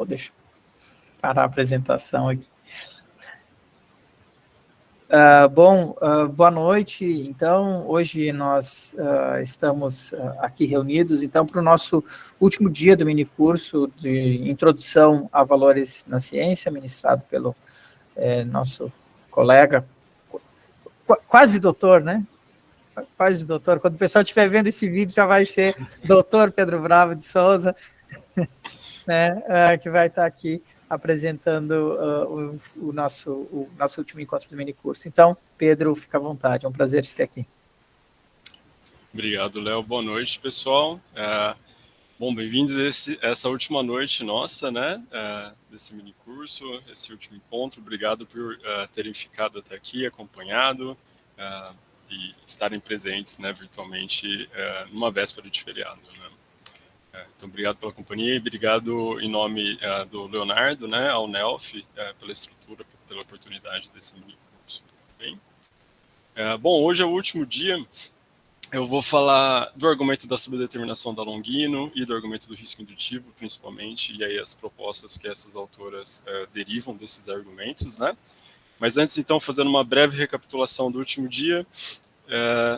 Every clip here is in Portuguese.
Deixa eu parar a apresentação aqui. Boa noite. Então, hoje nós estamos aqui reunidos, então, para o nosso último dia do minicurso de Introdução a Valores na Ciência, ministrado pelo nosso colega, quase doutor, né? Quase doutor. Quando o pessoal estiver vendo esse vídeo, já vai ser doutor Pedro Bravo de Souza, né, que vai estar aqui apresentando o nosso último encontro do minicurso. Então, Pedro, fica à vontade, é um prazer te ter aqui. Obrigado, Léo. Boa noite, pessoal. Bom, bem-vindos a essa última noite nossa, né, desse minicurso, esse último encontro. Obrigado por terem ficado até aqui, acompanhado e estarem presentes, né, virtualmente numa véspera de feriado, né. Então, obrigado pela companhia e obrigado em nome do Leonardo, né, ao NELF, pela estrutura, pela oportunidade desse minicurso. Bem? Bom, hoje é o último dia. Eu vou falar do argumento da subdeterminação da Longino e do argumento do risco indutivo, principalmente, e aí as propostas que essas autoras derivam desses argumentos, né? Mas antes, então, fazendo uma breve recapitulação do último dia,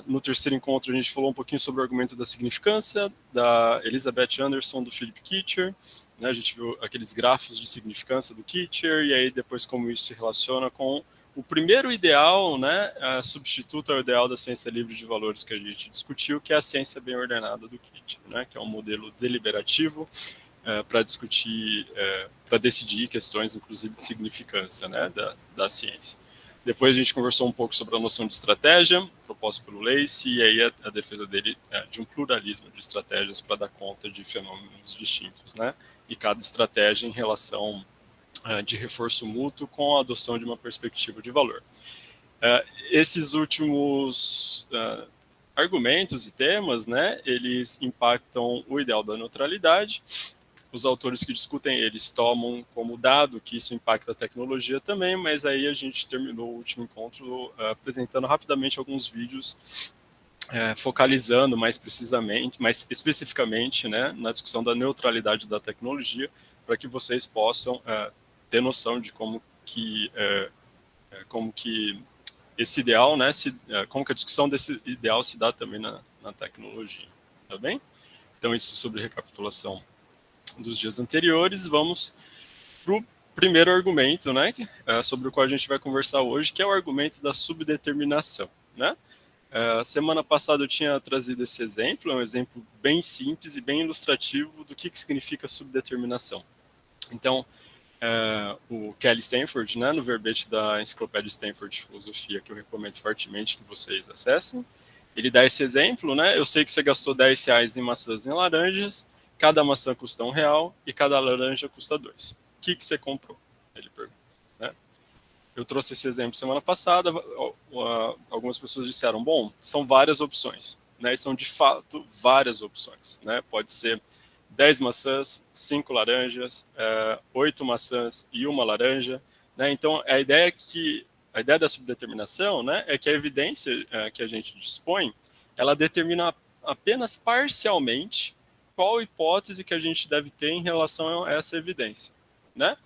no terceiro encontro a gente falou um pouquinho sobre o argumento da significância, da Elizabeth Anderson, do Philip Kitcher, né? A gente viu aqueles grafos de significância do Kitcher, e aí depois como isso se relaciona com o primeiro ideal, né, substituto ao ideal da ciência livre de valores que a gente discutiu, que é a ciência bem ordenada do Kitcher, né, que é um modelo deliberativo para discutir, para decidir questões, inclusive de significância, né, da ciência. Depois a gente conversou um pouco sobre a noção de estratégia, proposta pelo Lacey, e aí a defesa dele de um pluralismo de estratégias para dar conta de fenômenos distintos, né, e cada estratégia em relação de reforço mútuo com a adoção de uma perspectiva de valor. Esses últimos argumentos e temas, né, eles impactam o ideal da neutralidade. Os autores que discutem eles tomam como dado que isso impacta a tecnologia também, mas aí a gente terminou o último encontro apresentando rapidamente alguns vídeos focalizando mais precisamente, mais especificamente, né, na discussão da neutralidade da tecnologia, para que vocês possam ter noção de como que esse ideal, né, como que a discussão desse ideal se dá também na tecnologia, tá bem? Então isso sobre recapitulação dos dias anteriores. Vamos para o primeiro argumento, né, sobre o qual a gente vai conversar hoje, que é o argumento da subdeterminação, né? Semana passada eu tinha trazido esse exemplo, é um exemplo bem simples e bem ilustrativo do que significa subdeterminação. Então, o Kelly Stanford, né, no verbete da Enciclopédia Stanford de Filosofia, que eu recomendo fortemente que vocês acessem, ele dá esse exemplo, né? Eu sei que você gastou R$10 em maçãs e em laranjas, cada maçã custa R$1 e cada laranja custa 2. O que você comprou? Ele pergunta, né? Eu trouxe esse exemplo semana passada, algumas pessoas disseram, bom, são várias opções, né? E são de fato várias opções, né? Pode ser 10 maçãs, 5 laranjas, 8 maçãs e 1 laranja, né? Então, a ideia da subdeterminação, né, é que a evidência que a gente dispõe, ela determina apenas parcialmente qual hipótese que a gente deve ter em relação a essa evidência, né?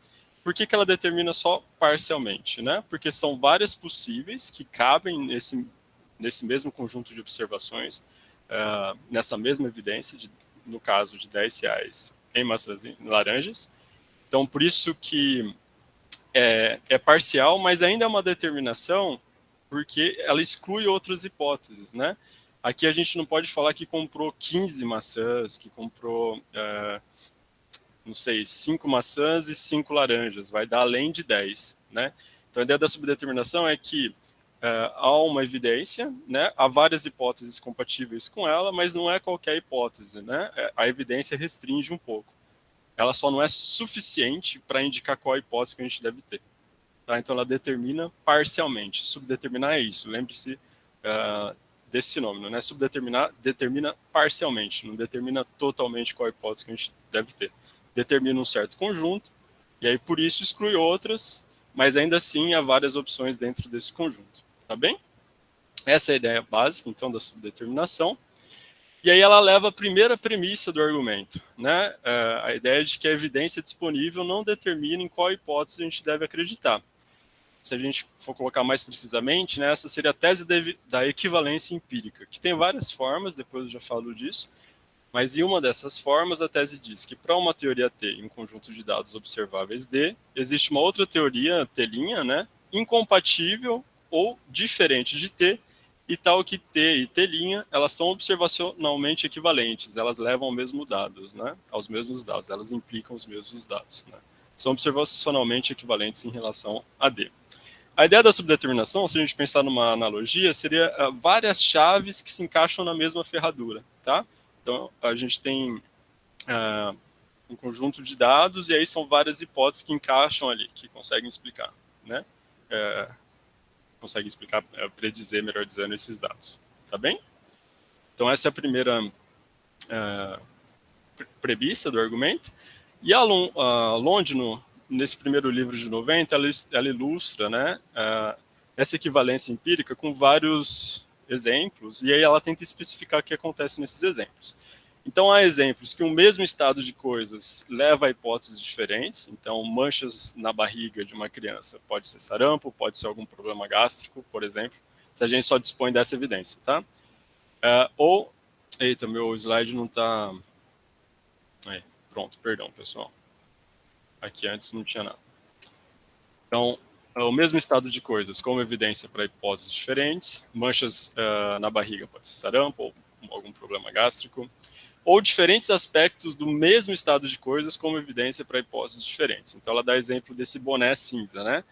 Por que ela determina só parcialmente, né? Porque são várias possíveis que cabem nesse mesmo conjunto de observações, nessa mesma evidência, no caso de R$10 em maçãs e laranjas. Então, por isso que é parcial, mas ainda é uma determinação, porque ela exclui outras hipóteses, né? Aqui a gente não pode falar que comprou 15 maçãs, que comprou, não sei, 5 maçãs e 5 laranjas, vai dar além de 10, né? Então a ideia da subdeterminação é que há uma evidência, né? Há várias hipóteses compatíveis com ela, mas não é qualquer hipótese, né? A evidência restringe um pouco. Ela só não é suficiente para indicar qual hipótese que a gente deve ter. Tá? Então ela determina parcialmente. Subdeterminar é isso. Lembre-se desse sinônimo, né? Subdeterminar determina parcialmente, não determina totalmente qual hipótese que a gente deve ter. Determina um certo conjunto, e aí por isso exclui outras, mas ainda assim há várias opções dentro desse conjunto. Tá bem? Essa é a ideia básica, então, da subdeterminação. E aí ela leva a primeira premissa do argumento, né? A ideia de que a evidência disponível não determina em qual hipótese a gente deve acreditar. Se a gente for colocar mais precisamente, né, essa seria a tese da equivalência empírica, que tem várias formas, depois eu já falo disso, mas em uma dessas formas a tese diz que para uma teoria T em um conjunto de dados observáveis D, existe uma outra teoria, T', né, incompatível ou diferente de T, e tal que T e T', elas são observacionalmente equivalentes, elas levam ao mesmo dados, né, aos mesmos dados, elas implicam os mesmos dados, né, são observacionalmente equivalentes em relação a D. A ideia da subdeterminação, se a gente pensar numa analogia, seria várias chaves que se encaixam na mesma ferradura, tá? Então, a gente tem um conjunto de dados e aí são várias hipóteses que encaixam ali, que conseguem explicar, né? Conseguem explicar, predizer, melhor dizendo, esses dados, tá bem? Então, essa é a primeira premissa do argumento. E a Londino, nesse primeiro livro de 90, ela ilustra, né, essa equivalência empírica com vários exemplos, e aí ela tenta especificar o que acontece nesses exemplos. Então, há exemplos que o mesmo estado de coisas leva a hipóteses diferentes. Então, manchas na barriga de uma criança pode ser sarampo, pode ser algum problema gástrico, por exemplo, se a gente só dispõe dessa evidência, tá? Eita, meu slide não está... Pronto, perdão, pessoal. Aqui antes não tinha nada. Então, o mesmo estado de coisas como evidência para hipóteses diferentes, manchas na barriga pode ser sarampo ou algum problema gástrico, ou diferentes aspectos do mesmo estado de coisas como evidência para hipóteses diferentes. Então, ela dá exemplo desse boné cinza, né?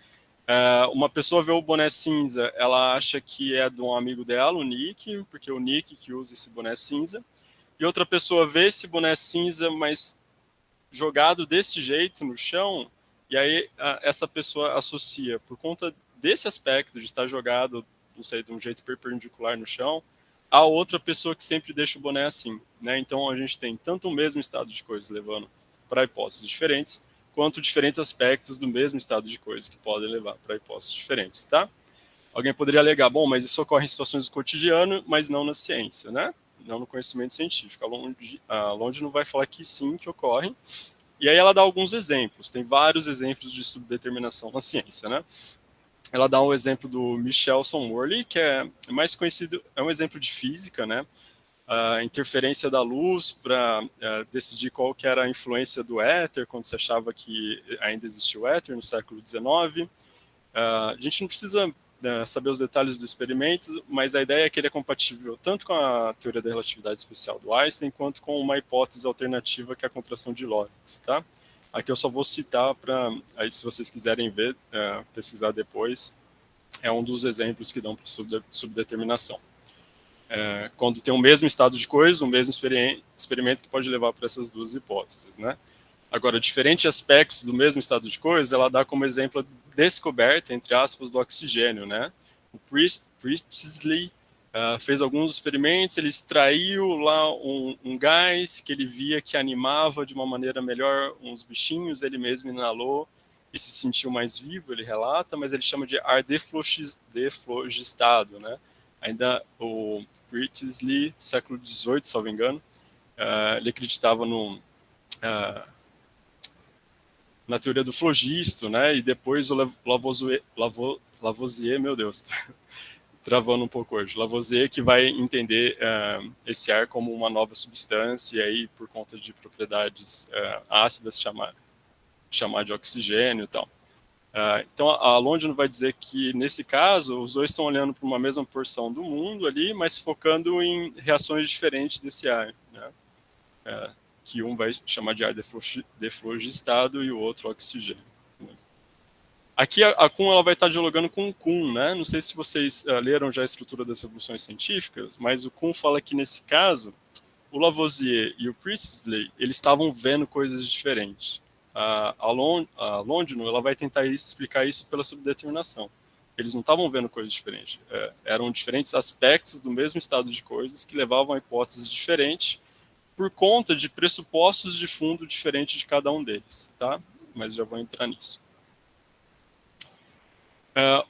Uma pessoa vê o boné cinza, ela acha que é de um amigo dela, o Nick, porque é o Nick que usa esse boné cinza, e outra pessoa vê esse boné cinza, mas jogado desse jeito no chão, e aí essa pessoa associa, por conta desse aspecto de estar jogado, não sei, de um jeito perpendicular no chão, a outra pessoa que sempre deixa o boné assim, né? Então a gente tem tanto o mesmo estado de coisas levando para hipóteses diferentes, quanto diferentes aspectos do mesmo estado de coisas que podem levar para hipóteses diferentes, tá? Alguém poderia alegar, bom, mas isso ocorre em situações do cotidiano, mas não na ciência, né? Não no conhecimento científico. A Londino vai falar que sim, que ocorre. E aí ela dá alguns exemplos. Tem vários exemplos de subdeterminação na ciência, né? Ela dá um exemplo do Michelson-Morley, que é mais conhecido, é um exemplo de física, né? A interferência da luz para decidir qual que era a influência do éter, quando se achava que ainda existia o éter no século XIX. A gente não precisa saber os detalhes do experimento, mas a ideia é que ele é compatível tanto com a teoria da relatividade especial do Einstein, quanto com uma hipótese alternativa que é a contração de Lorentz, tá? Aqui eu só vou citar para, aí se vocês quiserem ver, pesquisar depois, é um dos exemplos que dão para subdeterminação. Quando tem o mesmo estado de coisas, o mesmo experimento que pode levar para essas duas hipóteses, né? Agora, diferentes aspectos do mesmo estado de coisas, ela dá como exemplo a descoberta, entre aspas, do oxigênio, né? O Priestley fez alguns experimentos, ele extraiu lá um gás que ele via que animava de uma maneira melhor uns bichinhos, ele mesmo inalou e se sentiu mais vivo, ele relata, mas ele chama de ar deflogistado, né? Ainda o Priestley, século XVIII, se não me engano, ele acreditava na teoria do flogisto, né? E depois o Lavoisier, meu Deus, travando um pouco hoje, Lavoisier que vai entender esse ar como uma nova substância e aí por conta de propriedades ácidas chamar de oxigênio e tal. Então a Londino vai dizer que nesse caso os dois estão olhando para uma mesma porção do mundo ali, mas focando em reações diferentes desse ar, né? Que um vai chamar de ar deflogistado e o outro oxigênio. Aqui a Kuhn ela vai estar dialogando com o Kuhn, né? Não sei se vocês leram já a estrutura das revoluções científicas, mas o Kuhn fala que nesse caso o Lavoisier e o Priestley eles estavam vendo coisas diferentes. A Londino ela vai tentar explicar isso pela subdeterminação. Eles não estavam vendo coisas diferentes, eram diferentes aspectos do mesmo estado de coisas que levavam a hipóteses diferentes por conta de pressupostos de fundo diferentes de cada um deles, tá? Mas já vou entrar nisso.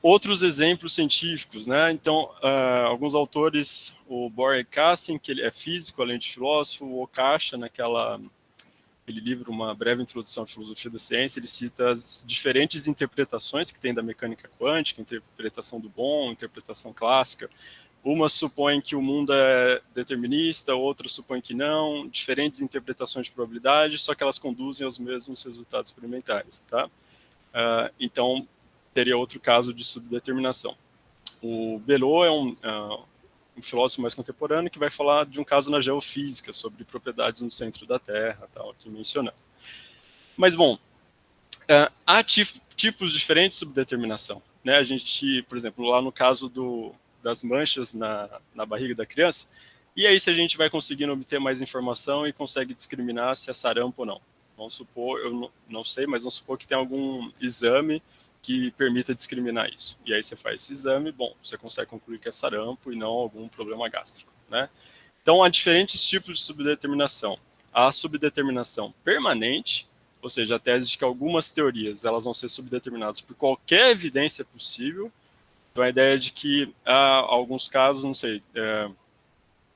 Outros exemplos científicos, né? Então, alguns autores, o Boyer Cassin, que ele é físico, além de filósofo, o Okasha, aquele livro, Uma Breve Introdução à Filosofia da Ciência, ele cita as diferentes interpretações que tem da mecânica quântica, interpretação do Bohm, interpretação clássica. Uma supõe que o mundo é determinista, outra supõe que não, diferentes interpretações de probabilidade, só que elas conduzem aos mesmos resultados experimentais, tá? Então, teria outro caso de subdeterminação. O Belot é um filósofo mais contemporâneo que vai falar de um caso na geofísica, sobre propriedades no centro da Terra, tal, aqui mencionando. Mas, bom, há tipos diferentes de subdeterminação, né? A gente, por exemplo, lá no caso das manchas na barriga da criança, e aí se a gente vai conseguindo obter mais informação e consegue discriminar se é sarampo ou não. Vamos supor, eu não sei, mas vamos supor que tem algum exame que permita discriminar isso. E aí você faz esse exame, bom, você consegue concluir que é sarampo e não algum problema gástrico, né? Então, há diferentes tipos de subdeterminação. Há a subdeterminação permanente, ou seja, a tese de que algumas teorias elas vão ser subdeterminadas por qualquer evidência possível. Então, a ideia de que há alguns casos, não sei,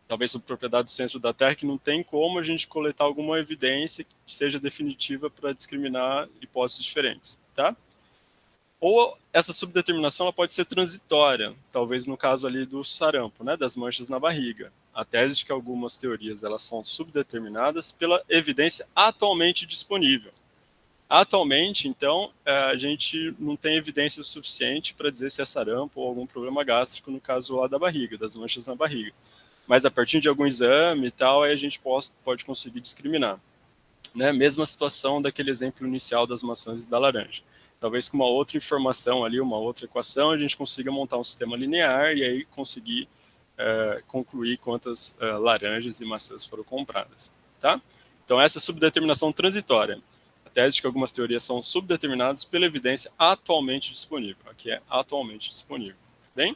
talvez sobre propriedade do centro da Terra, que não tem como a gente coletar alguma evidência que seja definitiva para discriminar hipóteses diferentes, tá? Ou essa subdeterminação ela pode ser transitória, talvez no caso ali do sarampo, né, das manchas na barriga. A tese de que algumas teorias elas são subdeterminadas pela evidência atualmente disponível. Atualmente, então, a gente não tem evidência suficiente para dizer se é sarampo ou algum problema gástrico no caso lá da barriga, das manchas na barriga. Mas a partir de algum exame e tal, aí a gente pode conseguir discriminar. Né? Mesma situação daquele exemplo inicial das maçãs e da laranja. Talvez com uma outra informação ali, uma outra equação, a gente consiga montar um sistema linear e aí conseguir concluir quantas laranjas e maçãs foram compradas. Tá? Então, essa é a subdeterminação transitória. A tese de que algumas teorias são subdeterminadas pela evidência atualmente disponível. Aqui é atualmente disponível. Bem?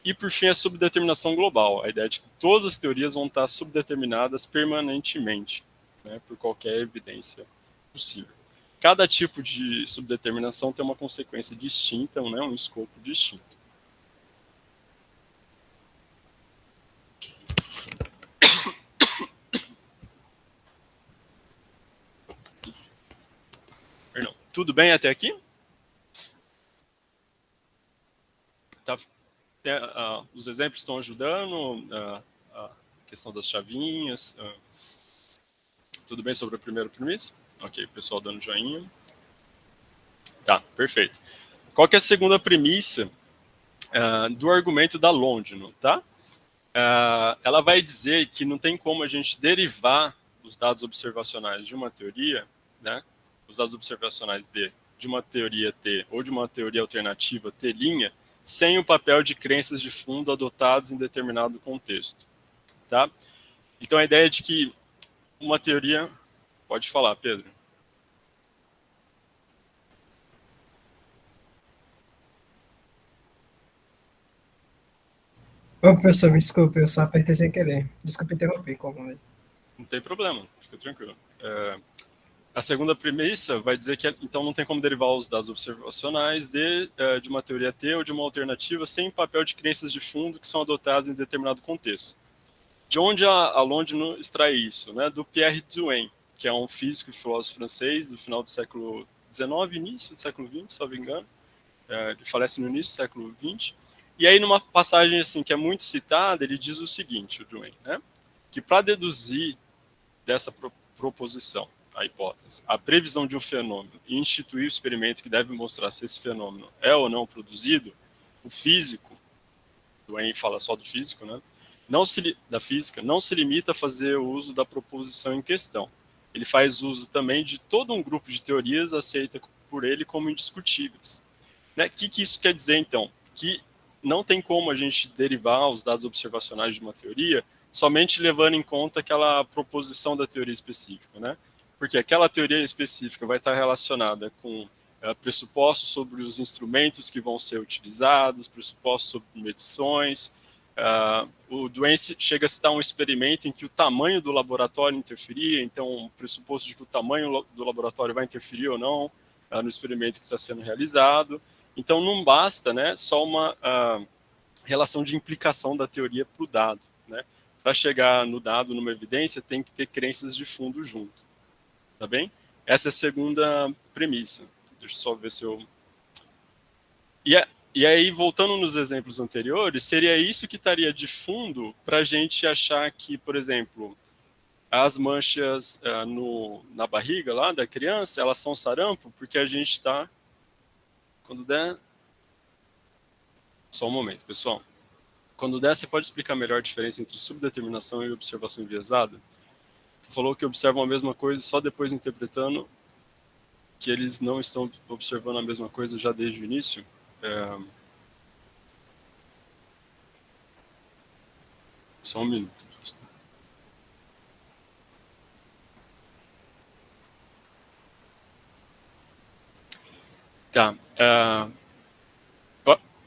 E, por fim, a subdeterminação global. A ideia de que todas as teorias vão estar subdeterminadas permanentemente, né, por qualquer evidência possível. Cada tipo de subdeterminação tem uma consequência distinta, né, um escopo distinto. Perdão. Tudo bem até aqui? Tá, os exemplos estão ajudando, a questão das chavinhas. Tudo bem sobre a primeira premissa? Ok, pessoal dando joinha. Tá, perfeito. Qual que é a segunda premissa do argumento da Londino, tá? Ela vai dizer que não tem como a gente derivar os dados observacionais de uma teoria, né? Os dados observacionais de uma teoria T ou de uma teoria alternativa T', sem o papel de crenças de fundo adotados em determinado contexto, tá? Então a ideia é de que uma teoria... Pode falar, Pedro. Ô, professor, me desculpe, eu só apertei sem querer. Desculpe interromper, como é? Não tem problema, fica tranquilo. A segunda premissa vai dizer que, então, não tem como derivar os dados observacionais de uma teoria T ou de uma alternativa sem papel de crenças de fundo que são adotadas em determinado contexto. De onde a Londino extrai isso? Né? Do Pierre Drouin, que é um físico e filósofo francês do final do século XIX, início do século XX, se não me engano. Ele falece no início do século XX. E aí, numa passagem assim, que é muito citada, ele diz o seguinte, o Drouin, né? Que para deduzir dessa proposição, a hipótese, a previsão de um fenômeno e instituir o experimento que deve mostrar se esse fenômeno é ou não produzido, o físico, Drouin fala só do físico, né? Da física, não se limita a fazer o uso da proposição em questão. Ele faz uso também de todo um grupo de teorias aceitas por ele como indiscutíveis. O que isso quer dizer, então? Que não tem como a gente derivar os dados observacionais de uma teoria somente levando em conta aquela proposição da teoria específica, né? Porque aquela teoria específica vai estar relacionada com pressupostos sobre os instrumentos que vão ser utilizados, pressupostos sobre medições. O Drouin chega a citar um experimento em que o tamanho do laboratório interferia, então o pressuposto de que o tamanho do laboratório vai interferir ou não no experimento que está sendo realizado. Então, não basta, né, só uma relação de implicação da teoria para o dado, né? Para chegar no dado, numa evidência, tem que ter crenças de fundo junto, tá bem? Essa é a segunda premissa. Deixa eu só ver se eu... E aí, voltando nos exemplos anteriores, seria isso que estaria de fundo para a gente achar que, por exemplo, as manchas na barriga lá da criança, elas são sarampo, porque a gente está... Quando der... Só um momento, pessoal. Quando der, você pode explicar melhor a diferença entre subdeterminação e observação enviesada? Você falou que observam a mesma coisa só depois interpretando que eles não estão observando a mesma coisa já desde o início? Só um minuto. Tá.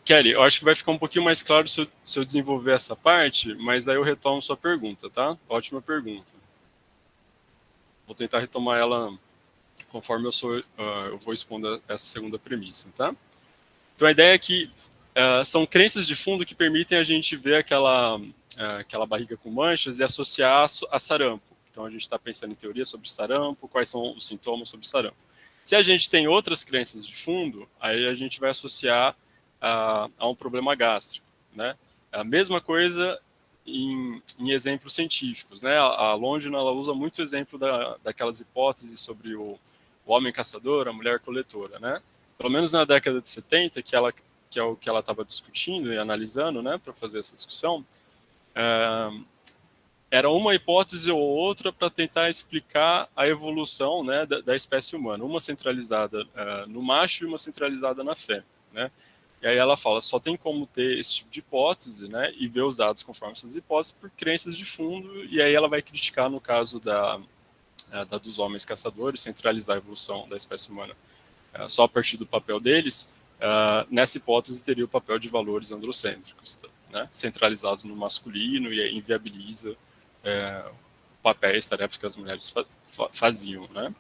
Kelly, eu acho que vai ficar um pouquinho mais claro se eu desenvolver essa parte, mas aí eu retomo sua pergunta, tá? Ótima pergunta. Vou tentar retomar ela conforme eu vou expondo essa segunda premissa, tá? Então a ideia é que são crenças de fundo que permitem a gente ver aquela barriga com manchas e associar a sarampo. Então a gente está pensando em teoria sobre sarampo, quais são os sintomas sobre sarampo. Se a gente tem outras crenças de fundo, aí a gente vai associar a um problema gástrico, né? A mesma coisa em exemplos científicos, né? A Longino, ela usa muito exemplo daquelas hipóteses sobre o homem caçador, a mulher coletora, né? Pelo menos na década de 70, que é o que ela estava discutindo e analisando, né, para fazer essa discussão, era uma hipótese ou outra para tentar explicar a evolução, né, da espécie humana, uma centralizada no macho e uma centralizada na fêmea, né? E aí ela fala, só tem como ter esse tipo de hipótese, né, e ver os dados conforme essas hipóteses por crenças de fundo, e aí ela vai criticar, no caso dos homens caçadores, centralizar a evolução da espécie humana só a partir do papel deles. Nessa hipótese teria o papel de valores androcêntricos, né, centralizados no masculino, e aí inviabiliza papéis, tarefas que as mulheres faziam, né?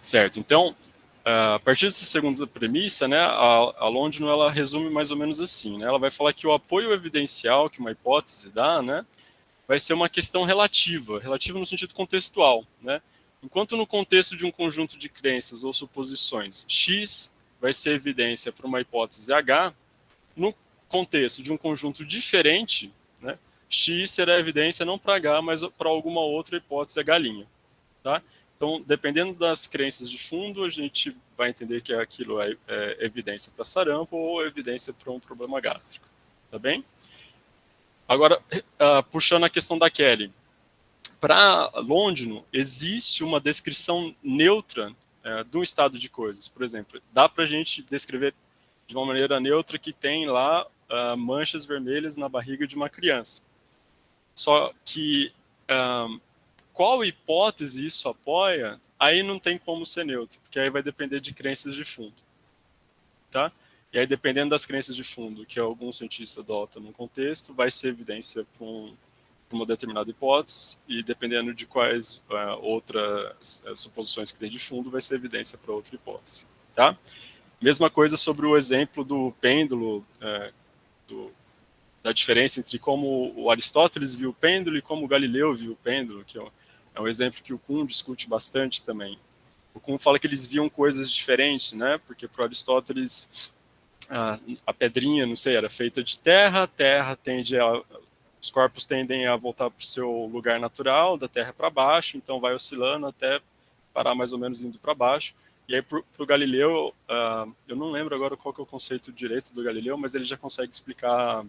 Certo, então, a partir dessa segunda premissa, né, a Longino, ela resume mais ou menos assim, né? Ela vai falar que o apoio evidencial que uma hipótese dá, né, vai ser uma questão relativa no sentido contextual, né? Enquanto no contexto de um conjunto de crenças ou suposições, X vai ser evidência para uma hipótese H, no contexto de um conjunto diferente, né, X será evidência não para H, mas para alguma outra hipótese H', tá? Então, dependendo das crenças de fundo, a gente vai entender que aquilo é evidência para sarampo ou evidência para um problema gástrico, tá bem? Agora, puxando a questão da Kelly, para Longino, existe uma descrição neutra de um estado de coisas. Por exemplo, dá para a gente descrever de uma maneira neutra que tem lá manchas vermelhas na barriga de uma criança. Só que qual hipótese isso apoia, aí não tem como ser neutro, porque aí vai depender de crenças de fundo, tá? E aí, dependendo das crenças de fundo que algum cientista adota num contexto, vai ser evidência para uma determinada hipótese, e dependendo de quais outras suposições que tem de fundo, vai ser evidência para outra hipótese, tá? Mesma coisa sobre o exemplo do pêndulo, da diferença entre como o Aristóteles viu o pêndulo e como o Galileu viu o pêndulo, que é um exemplo que o Kuhn discute bastante também. O Kuhn fala que eles viam coisas diferentes, né? Porque para o Aristóteles a pedrinha, não sei, era feita de terra, os corpos tendem a voltar para o seu lugar natural, da terra para baixo, então vai oscilando até parar mais ou menos indo para baixo. E aí, para o Galileu, eu não lembro agora qual que é o conceito direito do Galileu, mas ele já consegue explicar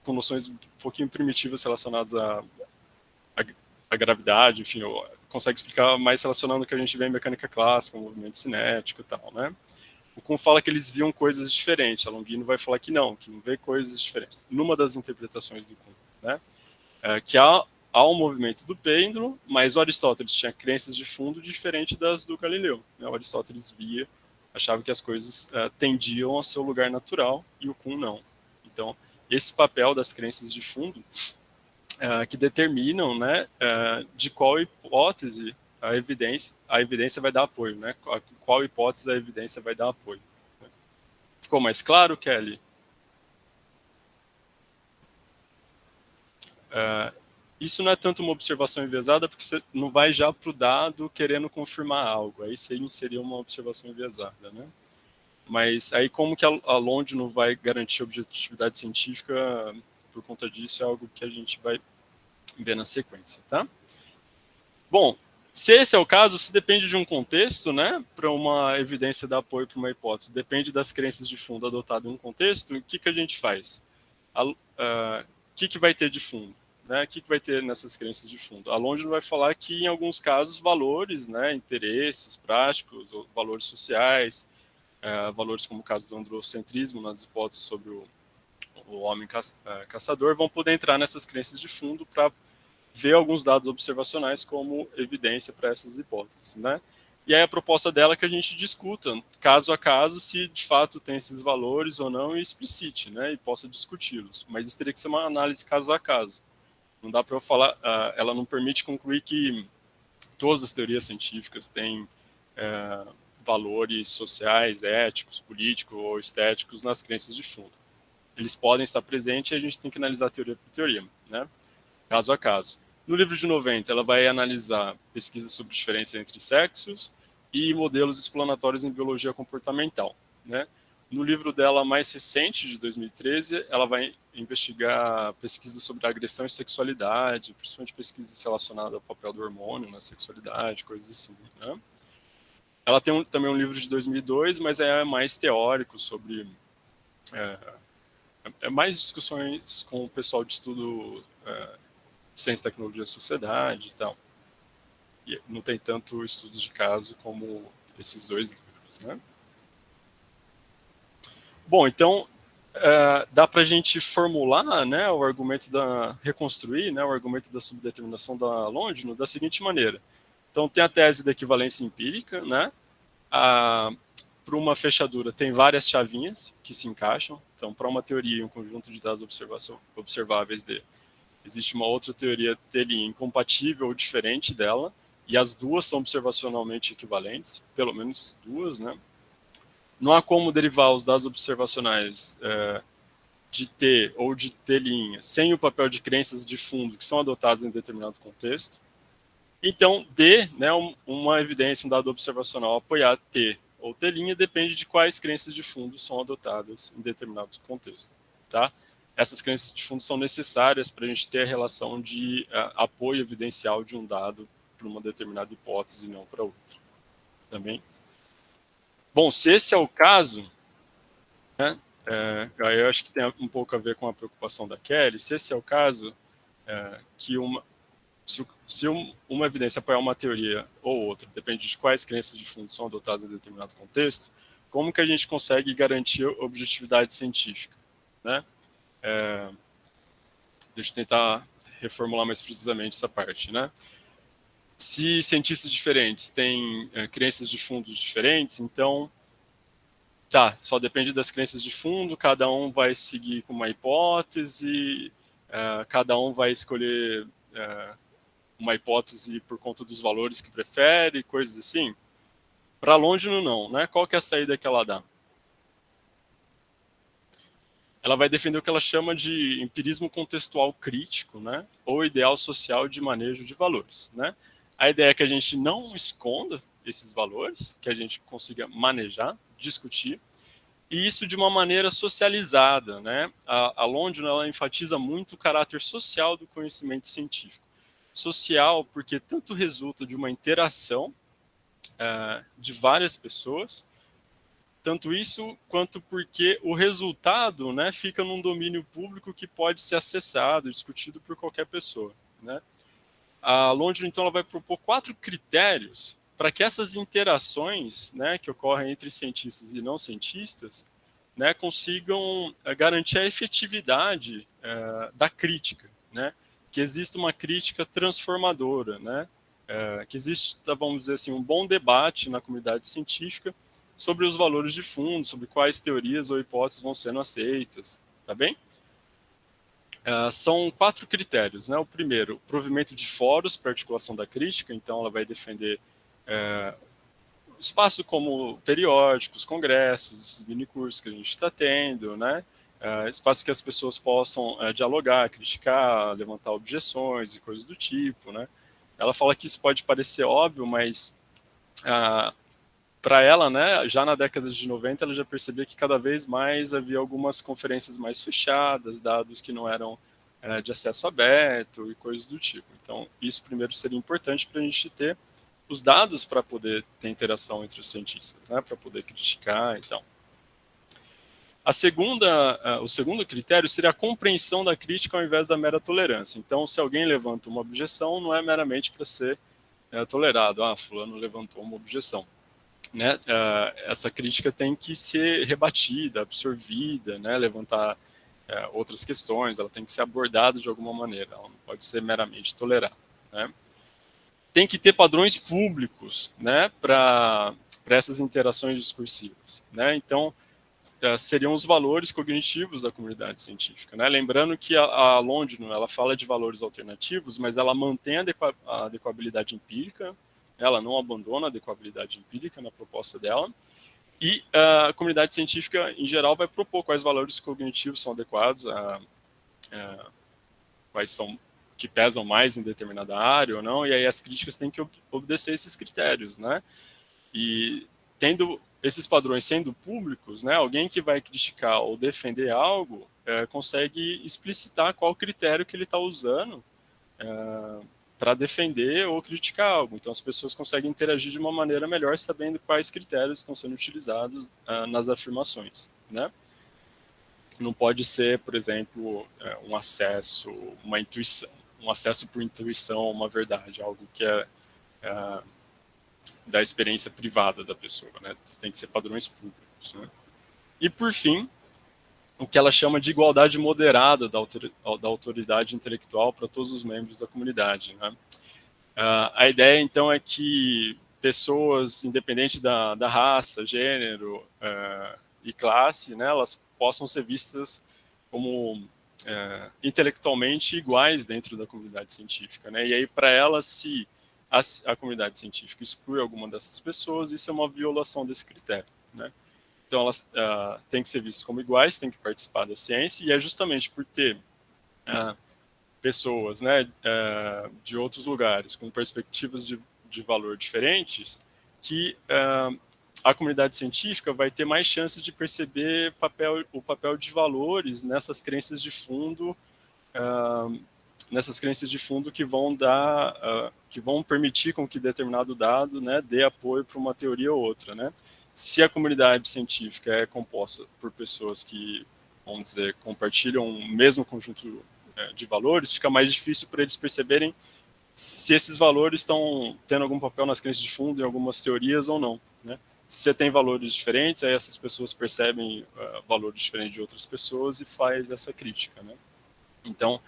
com noções um pouquinho primitivas relacionadas à gravidade, enfim, consegue explicar mais relacionando o que a gente vê em mecânica clássica, o movimento cinético e tal, né? O Kuhn fala que eles viam coisas diferentes, a Longino vai falar que não vê coisas diferentes. Numa das interpretações do Kuhn, né? Que há um movimento do pêndulo, mas o Aristóteles tinha crenças de fundo diferentes das do Galileu, né? O Aristóteles achava que as coisas tendiam ao seu lugar natural, e o Kuhn não. Então, esse papel das crenças de fundo que determinam, né, de qual hipótese a evidência vai dar apoio, né? Qual hipótese a evidência vai dar apoio. Ficou mais claro, Kelly? Isso não é tanto uma observação enviesada, porque você não vai já para o dado querendo confirmar algo. Aí seria uma observação enviesada, né? Mas aí como que a Londe não vai garantir objetividade científica por conta disso é algo que a gente vai ver na sequência, tá? Bom, se esse é o caso, se depende de um contexto, né, para uma evidência dar apoio para uma hipótese, depende das crenças de fundo adotadas em um contexto, o que a gente faz? O que vai ter de fundo? Né? O que vai ter nessas crenças de fundo? A Londe vai falar que, em alguns casos, valores, né, interesses práticos, ou valores sociais, valores como o caso do androcentrismo, nas hipóteses sobre o homem caçador, vão poder entrar nessas crenças de fundo para ver alguns dados observacionais como evidência para essas hipóteses, né? E aí a proposta dela é que a gente discuta, caso a caso, se de fato tem esses valores ou não e explicite, né? E possa discuti-los. Mas isso teria que ser uma análise caso a caso. Não dá para eu falar, ela não permite concluir que todas as teorias científicas têm valores sociais, éticos, políticos ou estéticos nas crenças de fundo. Eles podem estar presentes e a gente tem que analisar teoria por teoria, né? Caso a caso. No livro de 90, ela vai analisar pesquisas sobre diferença entre sexos e modelos explanatórios em biologia comportamental, né? No livro dela mais recente, de 2013, ela vai investigar pesquisas sobre agressão e sexualidade, principalmente pesquisas relacionadas ao papel do hormônio na sexualidade, coisas assim, né? Ela tem também um livro de 2002, mas é mais teórico sobre... mais discussões com o pessoal de estudo ciência, tecnologia e sociedade e tal. E não tem tanto estudos de caso como esses dois livros, né? Bom, então, dá para a gente formular, né, o argumento reconstruir, né, o argumento da subdeterminação da Longino da seguinte maneira. Então, tem a tese da equivalência empírica, né? Para uma fechadura, tem várias chavinhas que se encaixam. Então, para uma teoria e um conjunto de dados observáveis existe uma outra teoria telinha incompatível ou diferente dela, e as duas são observacionalmente equivalentes, pelo menos duas, né? Não há como derivar os dados observacionais de T ou de T' sem o papel de crenças de fundo que são adotadas em determinado contexto. Então, D, né, uma evidência, um dado observacional apoiar T ou T' depende de quais crenças de fundo são adotadas em determinado contexto, tá? Essas crenças de fundo são necessárias para a gente ter a relação de apoio evidencial de um dado para uma determinada hipótese e não para outra. Também. Bom, se esse é o caso, né, eu acho que tem um pouco a ver com a preocupação da Kelly, se esse é o caso, que se uma evidência apoiar uma teoria ou outra, depende de quais crenças de fundo são adotadas em determinado contexto, como que a gente consegue garantir objetividade científica, né? Deixa eu tentar reformular mais precisamente essa parte, né? Se cientistas diferentes têm crenças de fundo diferentes, então, só depende das crenças de fundo, cada um vai seguir com uma hipótese, cada um vai escolher uma hipótese por conta dos valores que prefere, coisas assim. Para Longino, não, né? Qual que é a saída que ela dá? Ela vai defender o que ela chama de empirismo contextual crítico, né? Ou ideal social de manejo de valores, né? A ideia é que a gente não esconda esses valores, que a gente consiga manejar, discutir, e isso de uma maneira socializada, né? A Longino, ela enfatiza muito o caráter social do conhecimento científico. Social porque tanto resulta de uma interação de várias pessoas, tanto isso quanto porque o resultado, né, fica num domínio público que pode ser acessado, discutido por qualquer pessoa, né? A Longino, então, ela vai propor 4 critérios para que essas interações, né, que ocorrem entre cientistas e não cientistas, né, consigam garantir a efetividade da crítica, né? Que exista uma crítica transformadora, né? Que exista, vamos dizer assim, um bom debate na comunidade científica sobre os valores de fundo, sobre quais teorias ou hipóteses vão sendo aceitas, tá bem? São 4 critérios, né? O primeiro, provimento de fóruns para articulação da crítica, então ela vai defender espaço como periódicos, congressos, minicursos que a gente está tendo, né? Espaço que as pessoas possam dialogar, criticar, levantar objeções e coisas do tipo, né? Ela fala que isso pode parecer óbvio, mas para ela, né, já na década de 90, ela já percebia que cada vez mais havia algumas conferências mais fechadas, dados que não eram de acesso aberto e coisas do tipo. Então, isso primeiro seria importante para a gente ter os dados para poder ter interação entre os cientistas, né, para poder criticar e tal. O segundo critério seria a compreensão da crítica ao invés da mera tolerância. Então, se alguém levanta uma objeção, não é meramente para ser tolerado. Fulano levantou uma objeção. Né? Essa crítica tem que ser rebatida, absorvida, né? Levantar outras questões, ela tem que ser abordada de alguma maneira, ela não pode ser meramente tolerada. Né? Tem que ter padrões públicos, né? Para essas interações discursivas. Né? Então, seriam os valores cognitivos da comunidade científica. Né? Lembrando que a London, ela fala de valores alternativos, mas ela mantém a adequabilidade empírica, ela não abandona a adequabilidade empírica na proposta dela, e a comunidade científica, em geral, vai propor quais valores cognitivos são adequados, quais são que pesam mais em determinada área ou não, e aí as críticas têm que obedecer esses critérios, né? E tendo esses padrões sendo públicos, né, alguém que vai criticar ou defender algo consegue explicitar qual critério que ele está usando para defender ou criticar algo. Então, as pessoas conseguem interagir de uma maneira melhor, sabendo quais critérios estão sendo utilizados nas afirmações. Né? Não pode ser, por exemplo, um acesso, uma intuição, um acesso por intuição a uma verdade, algo que é da experiência privada da pessoa, né? Tem que ser padrões públicos. Né? E, por fim, o que ela chama de igualdade moderada da autoridade intelectual para todos os membros da comunidade. Né? A ideia, então, é que pessoas, independente da raça, gênero e classe, né, elas possam ser vistas como intelectualmente iguais dentro da comunidade científica. Né? E aí, para elas, se a comunidade científica exclui alguma dessas pessoas, isso é uma violação desse critério. Né? Então, elas têm que ser vistas como iguais, têm que participar da ciência, e é justamente por ter pessoas, né, de outros lugares, com perspectivas de valor diferentes, que a comunidade científica vai ter mais chances de perceber o papel de valores nessas crenças de fundo, que vão que vão permitir com que determinado dado, né, dê apoio para uma teoria ou outra, né? Se a comunidade científica é composta por pessoas que, vamos dizer, compartilham o mesmo conjunto de valores, fica mais difícil para eles perceberem se esses valores estão tendo algum papel nas crenças de fundo em algumas teorias ou não, né? Se você tem valores diferentes, aí essas pessoas percebem valores diferentes de outras pessoas e faz essa crítica, né? Então,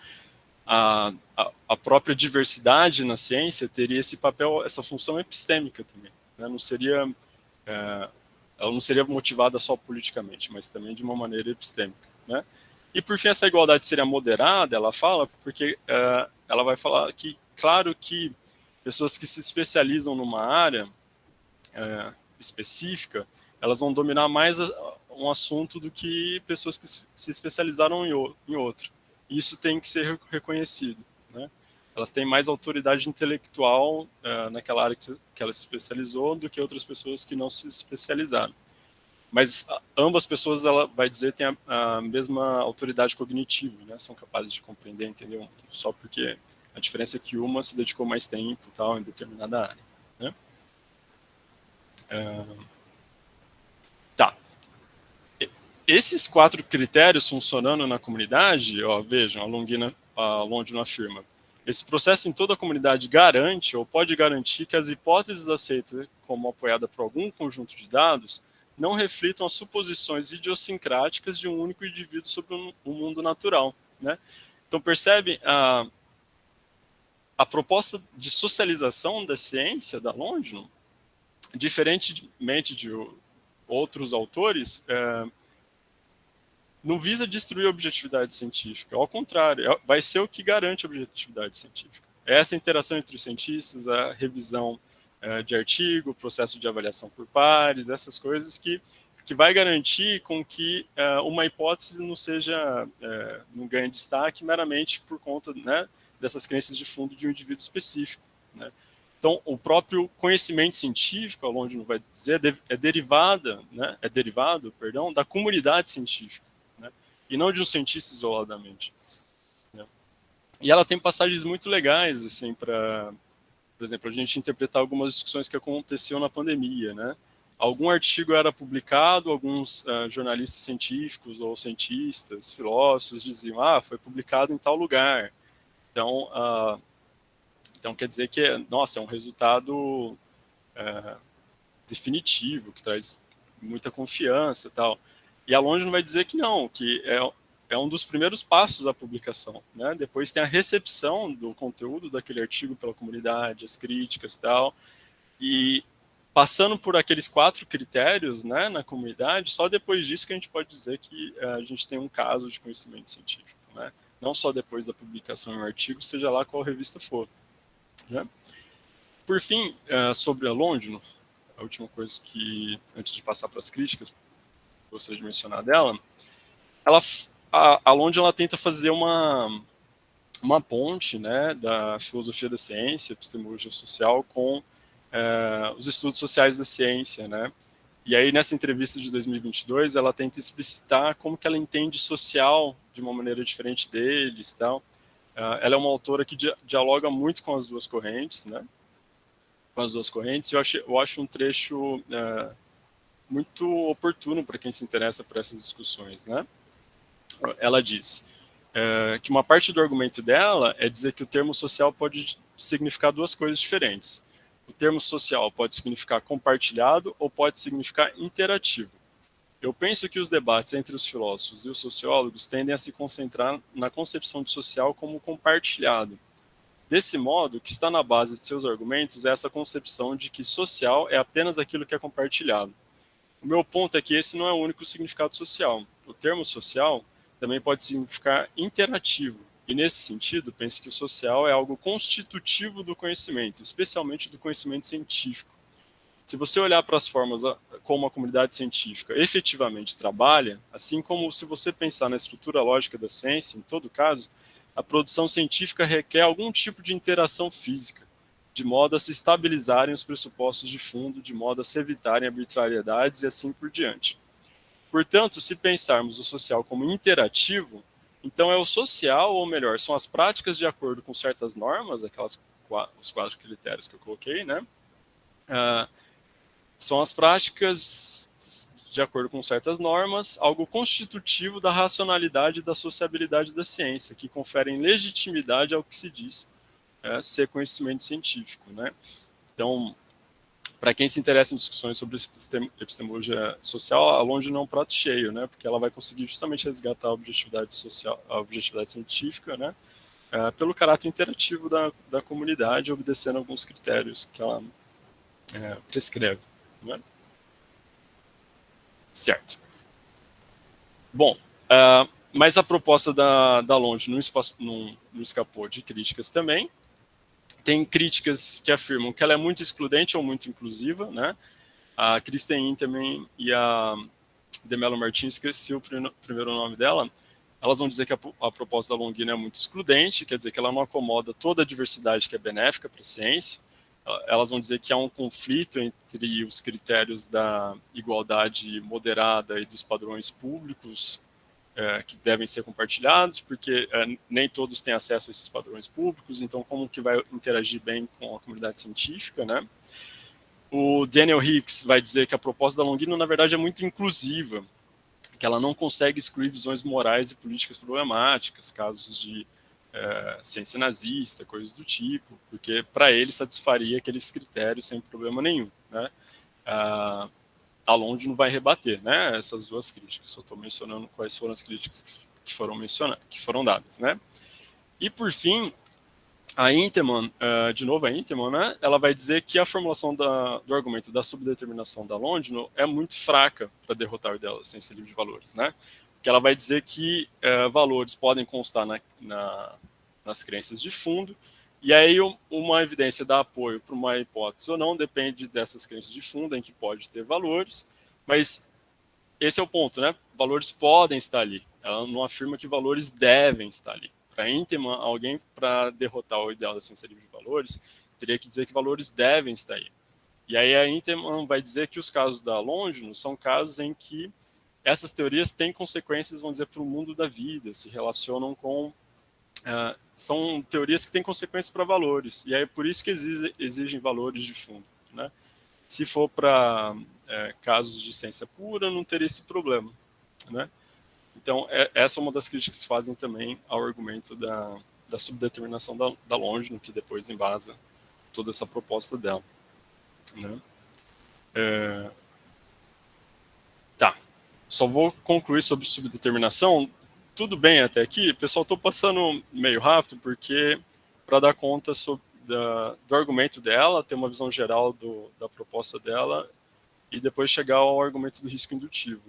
a própria diversidade na ciência teria esse papel, essa função epistêmica também, né? Não seria, ela não seria motivada só politicamente, mas também de uma maneira epistêmica, né? E por fim, essa igualdade seria moderada, ela fala, porque ela vai falar que, claro que pessoas que se especializam numa área específica, elas vão dominar mais um assunto do que pessoas que se especializaram em outro. Isso tem que ser reconhecido. Né? Elas têm mais autoridade intelectual naquela área que ela se especializou do que outras pessoas que não se especializaram. Mas ambas pessoas, ela vai dizer, têm a mesma autoridade cognitiva, né? São capazes de compreender, entender o mundo, só porque a diferença é que uma se dedicou mais tempo tal, em determinada área. Né? Tá. Esses 4 critérios funcionando na comunidade, ó, vejam, a London afirma, esse processo em toda a comunidade garante ou pode garantir que as hipóteses aceitas como apoiada por algum conjunto de dados não reflitam as suposições idiosincráticas de um único indivíduo sobre o mundo natural. Né? Então, percebe a proposta de socialização da ciência da London, diferentemente de outros autores, não visa destruir a objetividade científica, ao contrário, vai ser o que garante a objetividade científica. Essa interação entre os cientistas, a revisão de artigo, o processo de avaliação por pares, essas coisas que vai garantir com que uma hipótese não ganhe destaque meramente por conta, né, dessas crenças de fundo de um indivíduo específico, né? Então, o próprio conhecimento científico, ao longe não vai dizer, é derivado, da comunidade científica, né, e não de um cientista isoladamente, né? E ela tem passagens muito legais, assim, para, por exemplo, a gente interpretar algumas discussões que aconteciam na pandemia, né? Algum artigo era publicado, alguns jornalistas científicos ou cientistas, filósofos diziam, foi publicado em tal lugar. Então quer dizer que, é um resultado definitivo, que traz muita confiança e tal. E a Longe não vai dizer que não, que é um dos primeiros passos da publicação, né? Depois tem a recepção do conteúdo daquele artigo pela comunidade, as críticas e tal, e passando por aqueles 4 critérios, né, na comunidade, só depois disso que a gente pode dizer que a gente tem um caso de conhecimento científico, né? Não só depois da publicação em um artigo, seja lá qual revista for, né? Por fim, sobre a Longino, a última coisa que, antes de passar para as críticas, gostaria de mencionar dela, a Longino ela tenta fazer uma ponte, né, da filosofia da ciência, epistemologia social, com os estudos sociais da ciência, né? E aí, nessa entrevista de 2022, ela tenta explicitar como que ela entende social de uma maneira diferente deles, tal. Ela é uma autora que dialoga muito com as duas correntes, né? Com as duas correntes. Eu acho um trecho muito oportuno para quem se interessa por essas discussões, né? Ela diz que uma parte do argumento dela é dizer que o termo social pode significar 2 coisas diferentes. O termo social pode significar compartilhado ou pode significar interativo. Eu penso que os debates entre os filósofos e os sociólogos tendem a se concentrar na concepção de social como compartilhado. Desse modo, o que está na base de seus argumentos é essa concepção de que social é apenas aquilo que é compartilhado. O meu ponto é que esse não é o único significado social. O termo social também pode significar interativo, e nesse sentido, penso que o social é algo constitutivo do conhecimento, especialmente do conhecimento científico. Se você olhar para as formas como a comunidade científica efetivamente trabalha, assim como se você pensar na estrutura lógica da ciência, em todo caso, a produção científica requer algum tipo de interação física, de modo a se estabilizarem os pressupostos de fundo, de modo a se evitarem arbitrariedades e assim por diante. Portanto, se pensarmos o social como interativo, então é o social, ou melhor, são as práticas de acordo com certas normas, os 4 critérios que eu coloquei, né? São as práticas de acordo com certas normas, algo constitutivo da racionalidade e da sociabilidade da ciência, que conferem legitimidade ao que se diz ser conhecimento científico, né? Então, para quem se interessa em discussões sobre epistemologia social, a Longino é um prato cheio, né? Porque ela vai conseguir justamente resgatar a objetividade social, a objetividade científica, né? Pelo caráter interativo da comunidade, obedecendo alguns critérios que ela prescreve, né? Certo. Bom, mas a proposta da Longino não escapou de críticas também. Tem críticas que afirmam que ela é muito excludente ou muito inclusiva, né? A Kristen Interman e a Demelo Martins, esqueci o primeiro nome dela, elas vão dizer que a proposta da Longino é muito excludente, quer dizer que ela não acomoda toda a diversidade que é benéfica para a ciência. Elas vão dizer que há um conflito entre os critérios da igualdade moderada e dos padrões públicos que devem ser compartilhados, porque nem todos têm acesso a esses padrões públicos, então como que vai interagir bem com a comunidade científica, né? O Daniel Hicks vai dizer que a proposta da Longino, na verdade, é muito inclusiva, que ela não consegue excluir visões morais e políticas problemáticas, casos de ciência nazista, coisas do tipo, porque para ele satisfaria aqueles critérios sem problema nenhum, né? A Longino não vai rebater, né, essas 2 críticas. Só estou mencionando quais foram as críticas que foram dadas, né? E por fim, a Interman, de novo a Interman, né, ela vai dizer que a formulação do argumento da subdeterminação da Longino é muito fraca para derrotar o ideal da ciência livre de valores, né? que ela vai dizer que valores podem constar nas crenças de fundo, e aí uma evidência dá apoio para uma hipótese ou não, depende dessas crenças de fundo, em que pode ter valores, mas esse é o ponto, né? Valores podem estar ali. Ela não afirma que valores devem estar ali. Para Inteman, alguém para derrotar o ideal da ciência livre de valores, teria que dizer que valores devem estar aí. E aí a Inteman vai dizer que os casos da Longinus são casos em que essas teorias têm consequências, vamos dizer, para o mundo da vida, se relacionam com... são teorias que têm consequências para valores, e aí é por isso que exigem valores de fundo, né? Se for para casos de ciência pura, não teria esse problema, né? Então, essa é uma das críticas que se fazem também ao argumento da subdeterminação da Longino, que depois embasa toda essa proposta dela, né? Tá. Só vou concluir sobre subdeterminação. Tudo bem até aqui? Pessoal, estou passando meio rápido, porque para dar conta do argumento dela, ter uma visão geral da proposta dela, e depois chegar ao argumento do risco indutivo,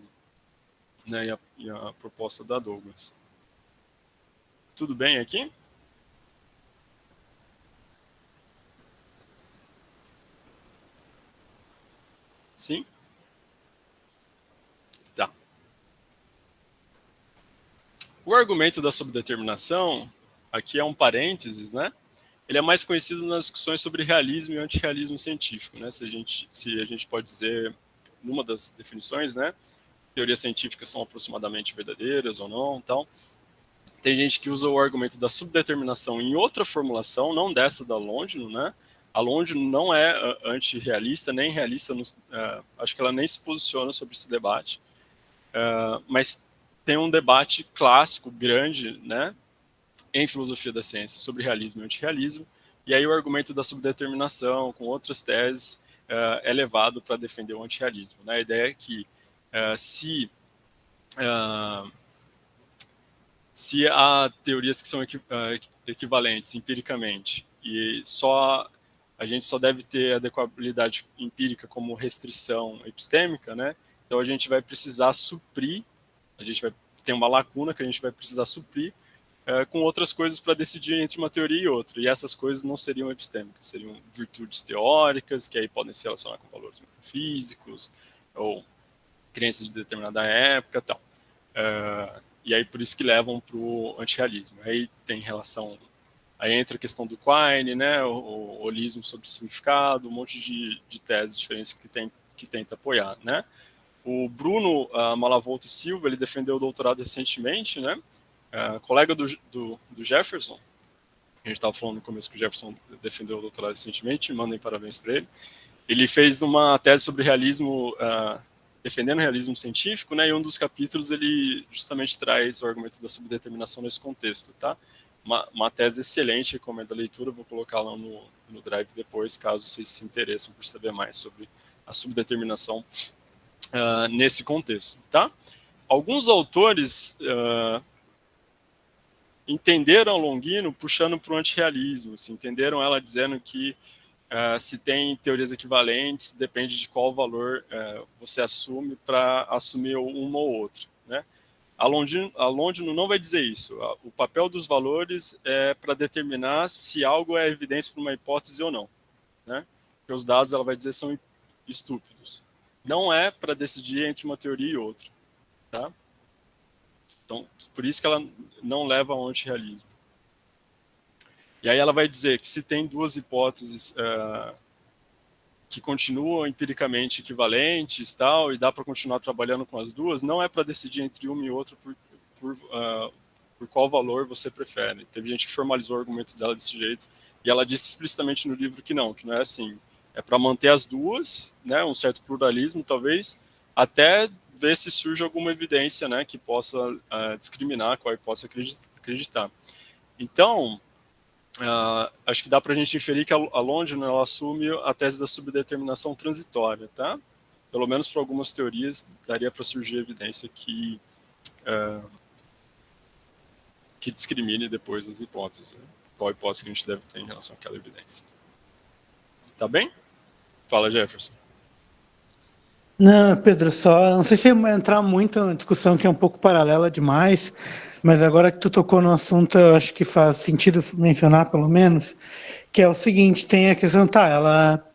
né, e a proposta da Douglas. Tudo bem aqui? Sim? Tá. O argumento da subdeterminação, aqui é um parênteses, né? Ele é mais conhecido nas discussões sobre realismo e antirrealismo científico, né? Se a gente pode dizer, numa das definições, né? Teorias científicas são aproximadamente verdadeiras ou não, tal. Tem gente que usa o argumento da subdeterminação em outra formulação, não dessa da Longino, né? A Longino não é antirrealista, nem realista, acho que ela nem se posiciona sobre esse debate, mas tem um debate clássico, grande, né, em filosofia da ciência, sobre realismo e antirrealismo, e aí o argumento da subdeterminação, com outras teses, é levado para defender o antirrealismo, né? A ideia é que se há teorias que são equivalentes empiricamente e a gente só deve ter adequabilidade empírica como restrição epistêmica, né? Então a gente vai precisar suprir, a gente vai ter uma lacuna que a gente vai precisar suprir com outras coisas para decidir entre uma teoria e outra. E essas coisas não seriam epistêmicas, seriam virtudes teóricas, que aí podem se relacionar com valores metafísicos ou crenças de determinada época, tal. E aí por isso que levam para o antirrealismo. Aí tem relação, aí entra a questão do Quine, né, o holismo sobre significado, um monte de teses diferentes que tenta apoiar, né. O Bruno Malavolta Silva, ele defendeu o doutorado recentemente, né, colega do Jefferson. A gente estava falando no começo que o Jefferson defendeu o doutorado recentemente, mandem parabéns para ele. Ele fez uma tese sobre realismo, defendendo o realismo científico, né, e um dos capítulos ele justamente traz o argumento da subdeterminação nesse contexto, tá? Uma tese excelente, recomendo a leitura, vou colocar lá no Drive depois, caso vocês se interessem por saber mais sobre a subdeterminação nesse contexto, tá? Alguns autores entenderam a Longino puxando para o antirrealismo, assim, entenderam ela dizendo que se tem teorias equivalentes, depende de qual valor você assume para assumir uma ou outra, né? A Longino não vai dizer isso. O papel dos valores é para determinar se algo é evidência para uma hipótese ou não, né? Porque os dados, ela vai dizer, são estúpidos. Não é para decidir entre uma teoria e outra, tá? Então, por isso que ela não leva ao antirrealismo. E aí ela vai dizer que se tem duas hipóteses que continuam empiricamente equivalentes, tal, e dá para continuar trabalhando com as duas, não é para decidir entre uma e outra por qual valor você prefere. Teve gente que formalizou o argumento dela desse jeito, e ela disse explicitamente no livro que não é assim. É para manter as duas, né, um certo pluralismo, talvez, até ver se surge alguma evidência, né, que possa discriminar qual possa acreditar. Então, acho que dá para a gente inferir que a Longino ela assume a tese da subdeterminação transitória, tá? Pelo menos para algumas teorias daria para surgir evidência que discrimine depois as hipóteses, né? Qual hipótese que a gente deve ter em relação àquela evidência. Tá bem? Fala, Jefferson. Não, Pedro, só não sei se eu vou entrar muito na discussão que é um pouco paralela demais, mas agora que tu tocou no assunto, eu acho que faz sentido mencionar, pelo menos, que é o seguinte, tem a questão, tá, ela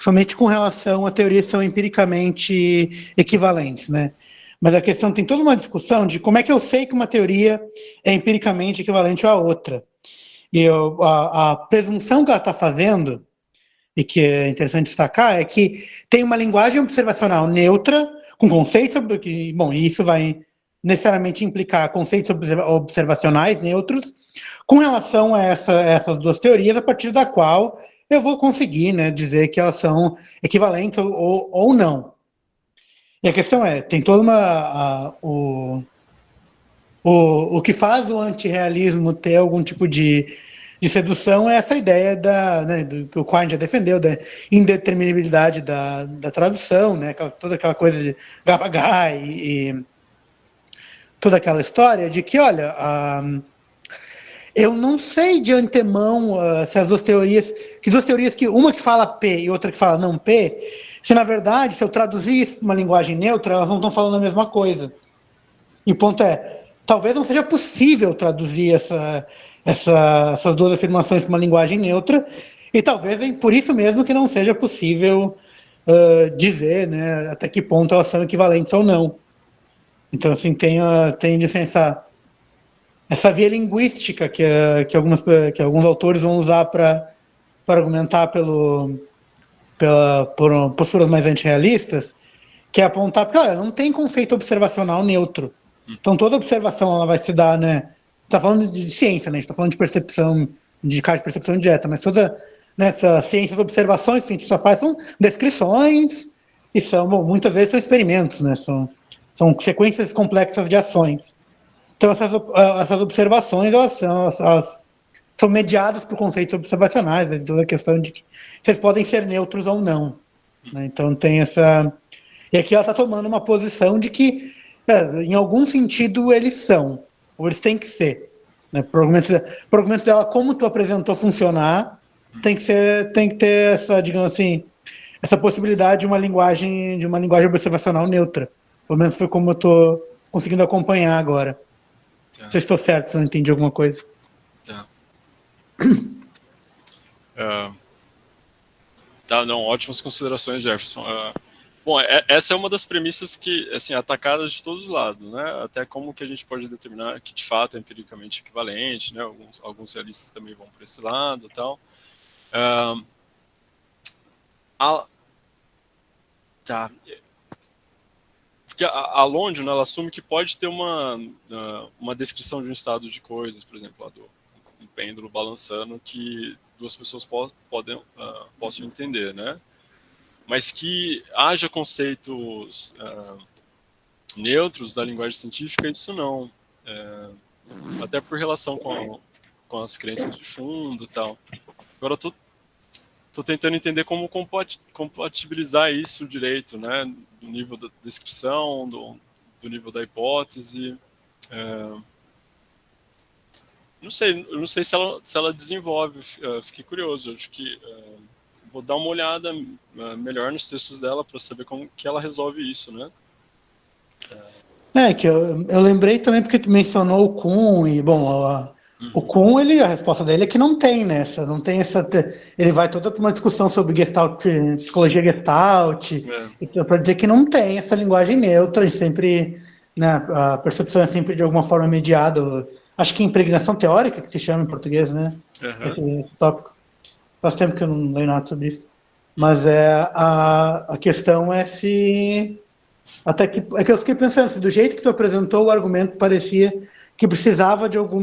somente com relação a teorias são empiricamente equivalentes, né? Mas a questão tem toda uma discussão de como é que eu sei que uma teoria é empiricamente equivalente à outra. E a presunção que ela está fazendo, e que é interessante destacar, é que tem uma linguagem observacional neutra, com conceitos, bom, e isso vai necessariamente implicar conceitos observacionais neutros, com relação a essas duas teorias, a partir da qual eu vou conseguir, né, dizer que elas são equivalentes ou não. E a questão é, tem toda o que faz o antirrealismo ter algum tipo de sedução é essa ideia do que o Quine já defendeu, da indeterminabilidade da tradução, né, toda aquela coisa de Gavagai e toda aquela história de que, olha, eu não sei de antemão se as duas teorias, que uma que fala P e outra que fala não P, se na verdade, se eu traduzir isso para uma linguagem neutra, elas não estão falando a mesma coisa. E o ponto é, talvez não seja possível traduzir essas duas afirmações para uma linguagem neutra, e talvez é por isso mesmo que não seja possível dizer, né, até que ponto elas são equivalentes ou não. Então, assim, tem essa via linguística que alguns autores vão usar para argumentar por posturas mais antirrealistas, que é apontar, porque, olha, não tem conceito observacional neutro. Então, toda observação ela vai se dar, né? Está falando de ciência, né? A gente está falando de percepção, de caso de percepção direta, mas toda nessas ciências observações, que a gente só faz são descrições e muitas vezes são experimentos, né? São sequências complexas de ações. Então, essas observações, elas são mediadas por conceitos observacionais, né? Toda a questão de que vocês podem ser neutros ou não. Né? Então, tem essa... E aqui ela está tomando uma posição de que, em algum sentido, eles são, ou eles têm que ser. Né? Por argumento dela, como tu apresentou funcionar, tem que ter essa, digamos assim, essa possibilidade de uma linguagem observacional neutra. Pelo menos foi como eu estou conseguindo acompanhar agora. Não sei se estou certo, se não entendi alguma coisa. Não, ótimas considerações, Jefferson. Bom, essa é uma das premissas que, assim, atacadas de todos os lados, né? Até como que a gente pode determinar que de fato é empiricamente equivalente, né? Alguns realistas também vão por esse lado, e tal. Porque a London, ela assume que pode ter uma descrição de um estado de coisas, por exemplo, um pêndulo balançando que duas pessoas possam entender, né? Mas que haja conceitos neutros da linguagem científica, isso não. Até por relação com as crenças de fundo e tal. Agora, estou tentando entender como compatibilizar isso direito, né? Do nível da descrição, do nível da hipótese. Não sei se ela desenvolve, fiquei curioso, acho que vou dar uma olhada melhor nos textos dela para saber como que ela resolve isso, né? Que eu lembrei também porque tu mencionou o Kuhn, e, bom, o Kuhn, a resposta dele é que não tem ele vai toda para uma discussão sobre Gestalt, psicologia Gestalt, para dizer que não tem essa linguagem neutra, e sempre, né, a percepção é sempre de alguma forma mediada, acho que impregnação teórica, que se chama em português, né? Esse tópico. Faz tempo que eu não leio nada sobre isso. Mas a questão é se... Até que, é que eu fiquei pensando, se do jeito que tu apresentou, o argumento parecia que precisava de algum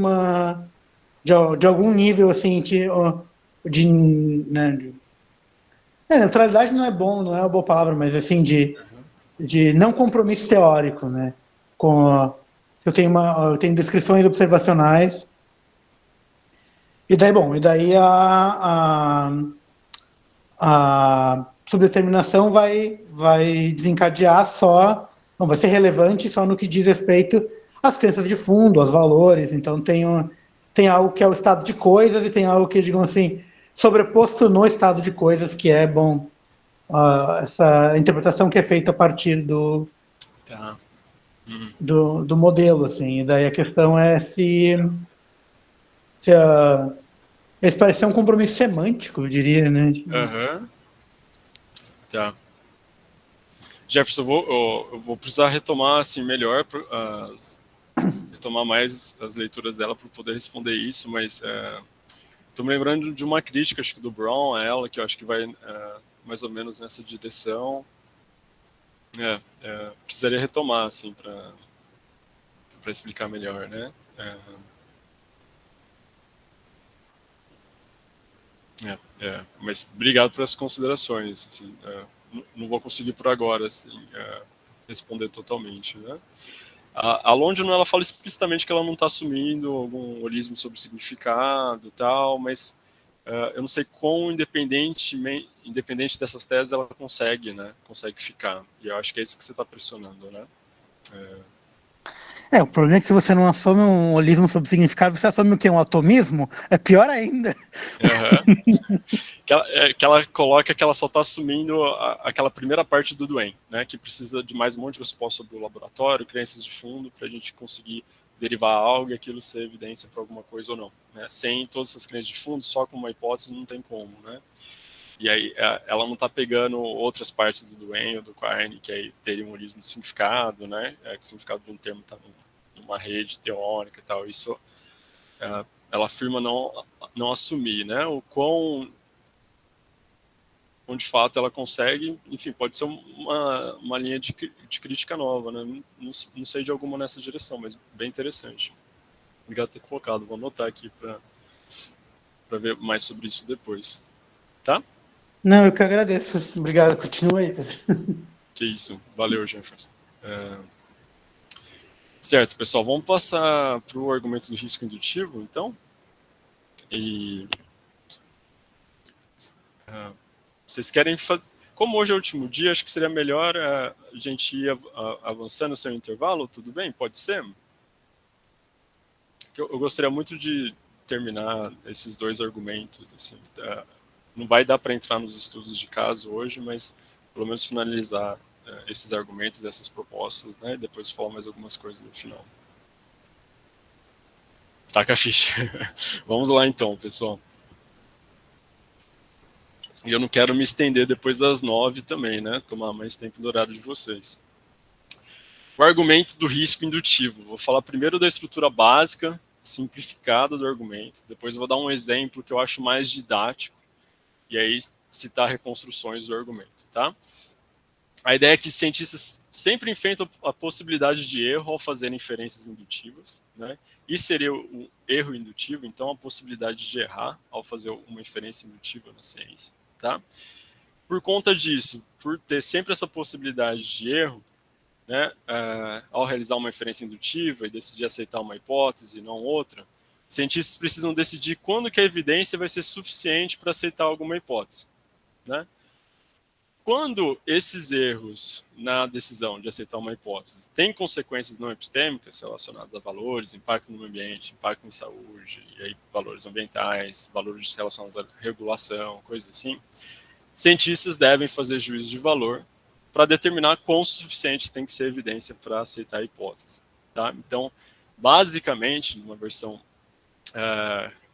nível, assim, neutralidade não é uma boa palavra, mas assim, de não compromisso teórico, né? Eu tenho descrições observacionais. E daí a subdeterminação vai desencadear vai ser relevante só no que diz respeito às crenças de fundo, aos valores. Então tem algo que é o estado de coisas e tem algo que, digamos assim, sobreposto no estado de coisas, que é, bom, essa interpretação que é feita a partir do modelo, assim. E daí a questão é se esse parece ser um compromisso semântico, eu diria, né? Tá. Jefferson, eu vou precisar retomar assim melhor, retomar mais as leituras dela para poder responder isso, mas estou me lembrando de uma crítica, acho que do Brown a ela, que eu acho que vai mais ou menos nessa direção. Precisaria retomar assim para explicar melhor, né? Mas obrigado pelas considerações. Assim, não vou conseguir por agora assim, responder totalmente, né? A London, ela fala explicitamente que ela não está assumindo algum holismo sobre significado e tal, mas eu não sei quão independente dessas teses ela consegue, né? Consegue ficar. E eu acho que é isso que você está pressionando, né? O problema é que se você não assume um holismo sobre significado, você assume o quê? Um atomismo? É pior ainda. Que ela coloca que ela só está assumindo aquela primeira parte do Duane, né? Que precisa de mais um monte de resposta sobre o laboratório, crenças de fundo, para a gente conseguir derivar algo e aquilo ser evidência para alguma coisa ou não. Né? Sem todas essas crenças de fundo, só com uma hipótese não tem como, né? E aí ela não está pegando outras partes do Duane ou do Quine, que aí teria um holismo de significado, né? Que o significado de um termo está numa rede teórica e tal. Isso ela afirma não assumir, né? O quão de fato ela consegue, enfim, pode ser uma linha de crítica nova, né? Não sei de alguma nessa direção, mas bem interessante. Obrigado por ter colocado, vou anotar aqui para ver mais sobre isso depois. Tá? Não, eu que agradeço. Obrigado, continua aí, Pedro. Que isso, valeu, Jefferson. Certo, pessoal, vamos passar para o argumento do risco indutivo, então. E vocês querem fazer... Como hoje é o último dia, acho que seria melhor a gente ir avançando sem intervalo, tudo bem? Pode ser? Eu gostaria muito de terminar esses dois argumentos. Assim, não vai dar para entrar nos estudos de caso hoje, mas pelo menos finalizar esses argumentos, essas propostas, né? E depois falar mais algumas coisas no final. Taca a ficha. Vamos lá então, pessoal. E eu não quero me estender depois das 9 também, né? Tomar mais tempo do horário de vocês. O argumento do risco indutivo. Vou falar primeiro da estrutura básica, simplificada do argumento. Depois eu vou dar um exemplo que eu acho mais didático. E aí citar reconstruções do argumento, tá? A ideia é que cientistas sempre enfrentam a possibilidade de erro ao fazer inferências indutivas, né? Isso seria o erro indutivo, então a possibilidade de errar ao fazer uma inferência indutiva na ciência, tá? Por conta disso, por ter sempre essa possibilidade de erro, né, ao realizar uma inferência indutiva e decidir aceitar uma hipótese e não outra, cientistas precisam decidir quando que a evidência vai ser suficiente para aceitar alguma hipótese, né? Quando esses erros na decisão de aceitar uma hipótese têm consequências não epistêmicas relacionadas a valores, impacto no meio ambiente, impacto em saúde, e aí valores ambientais, valores relacionados à regulação, coisas assim, cientistas devem fazer juízo de valor para determinar quão suficiente tem que ser a evidência para aceitar a hipótese. Tá? Então, basicamente, numa versão,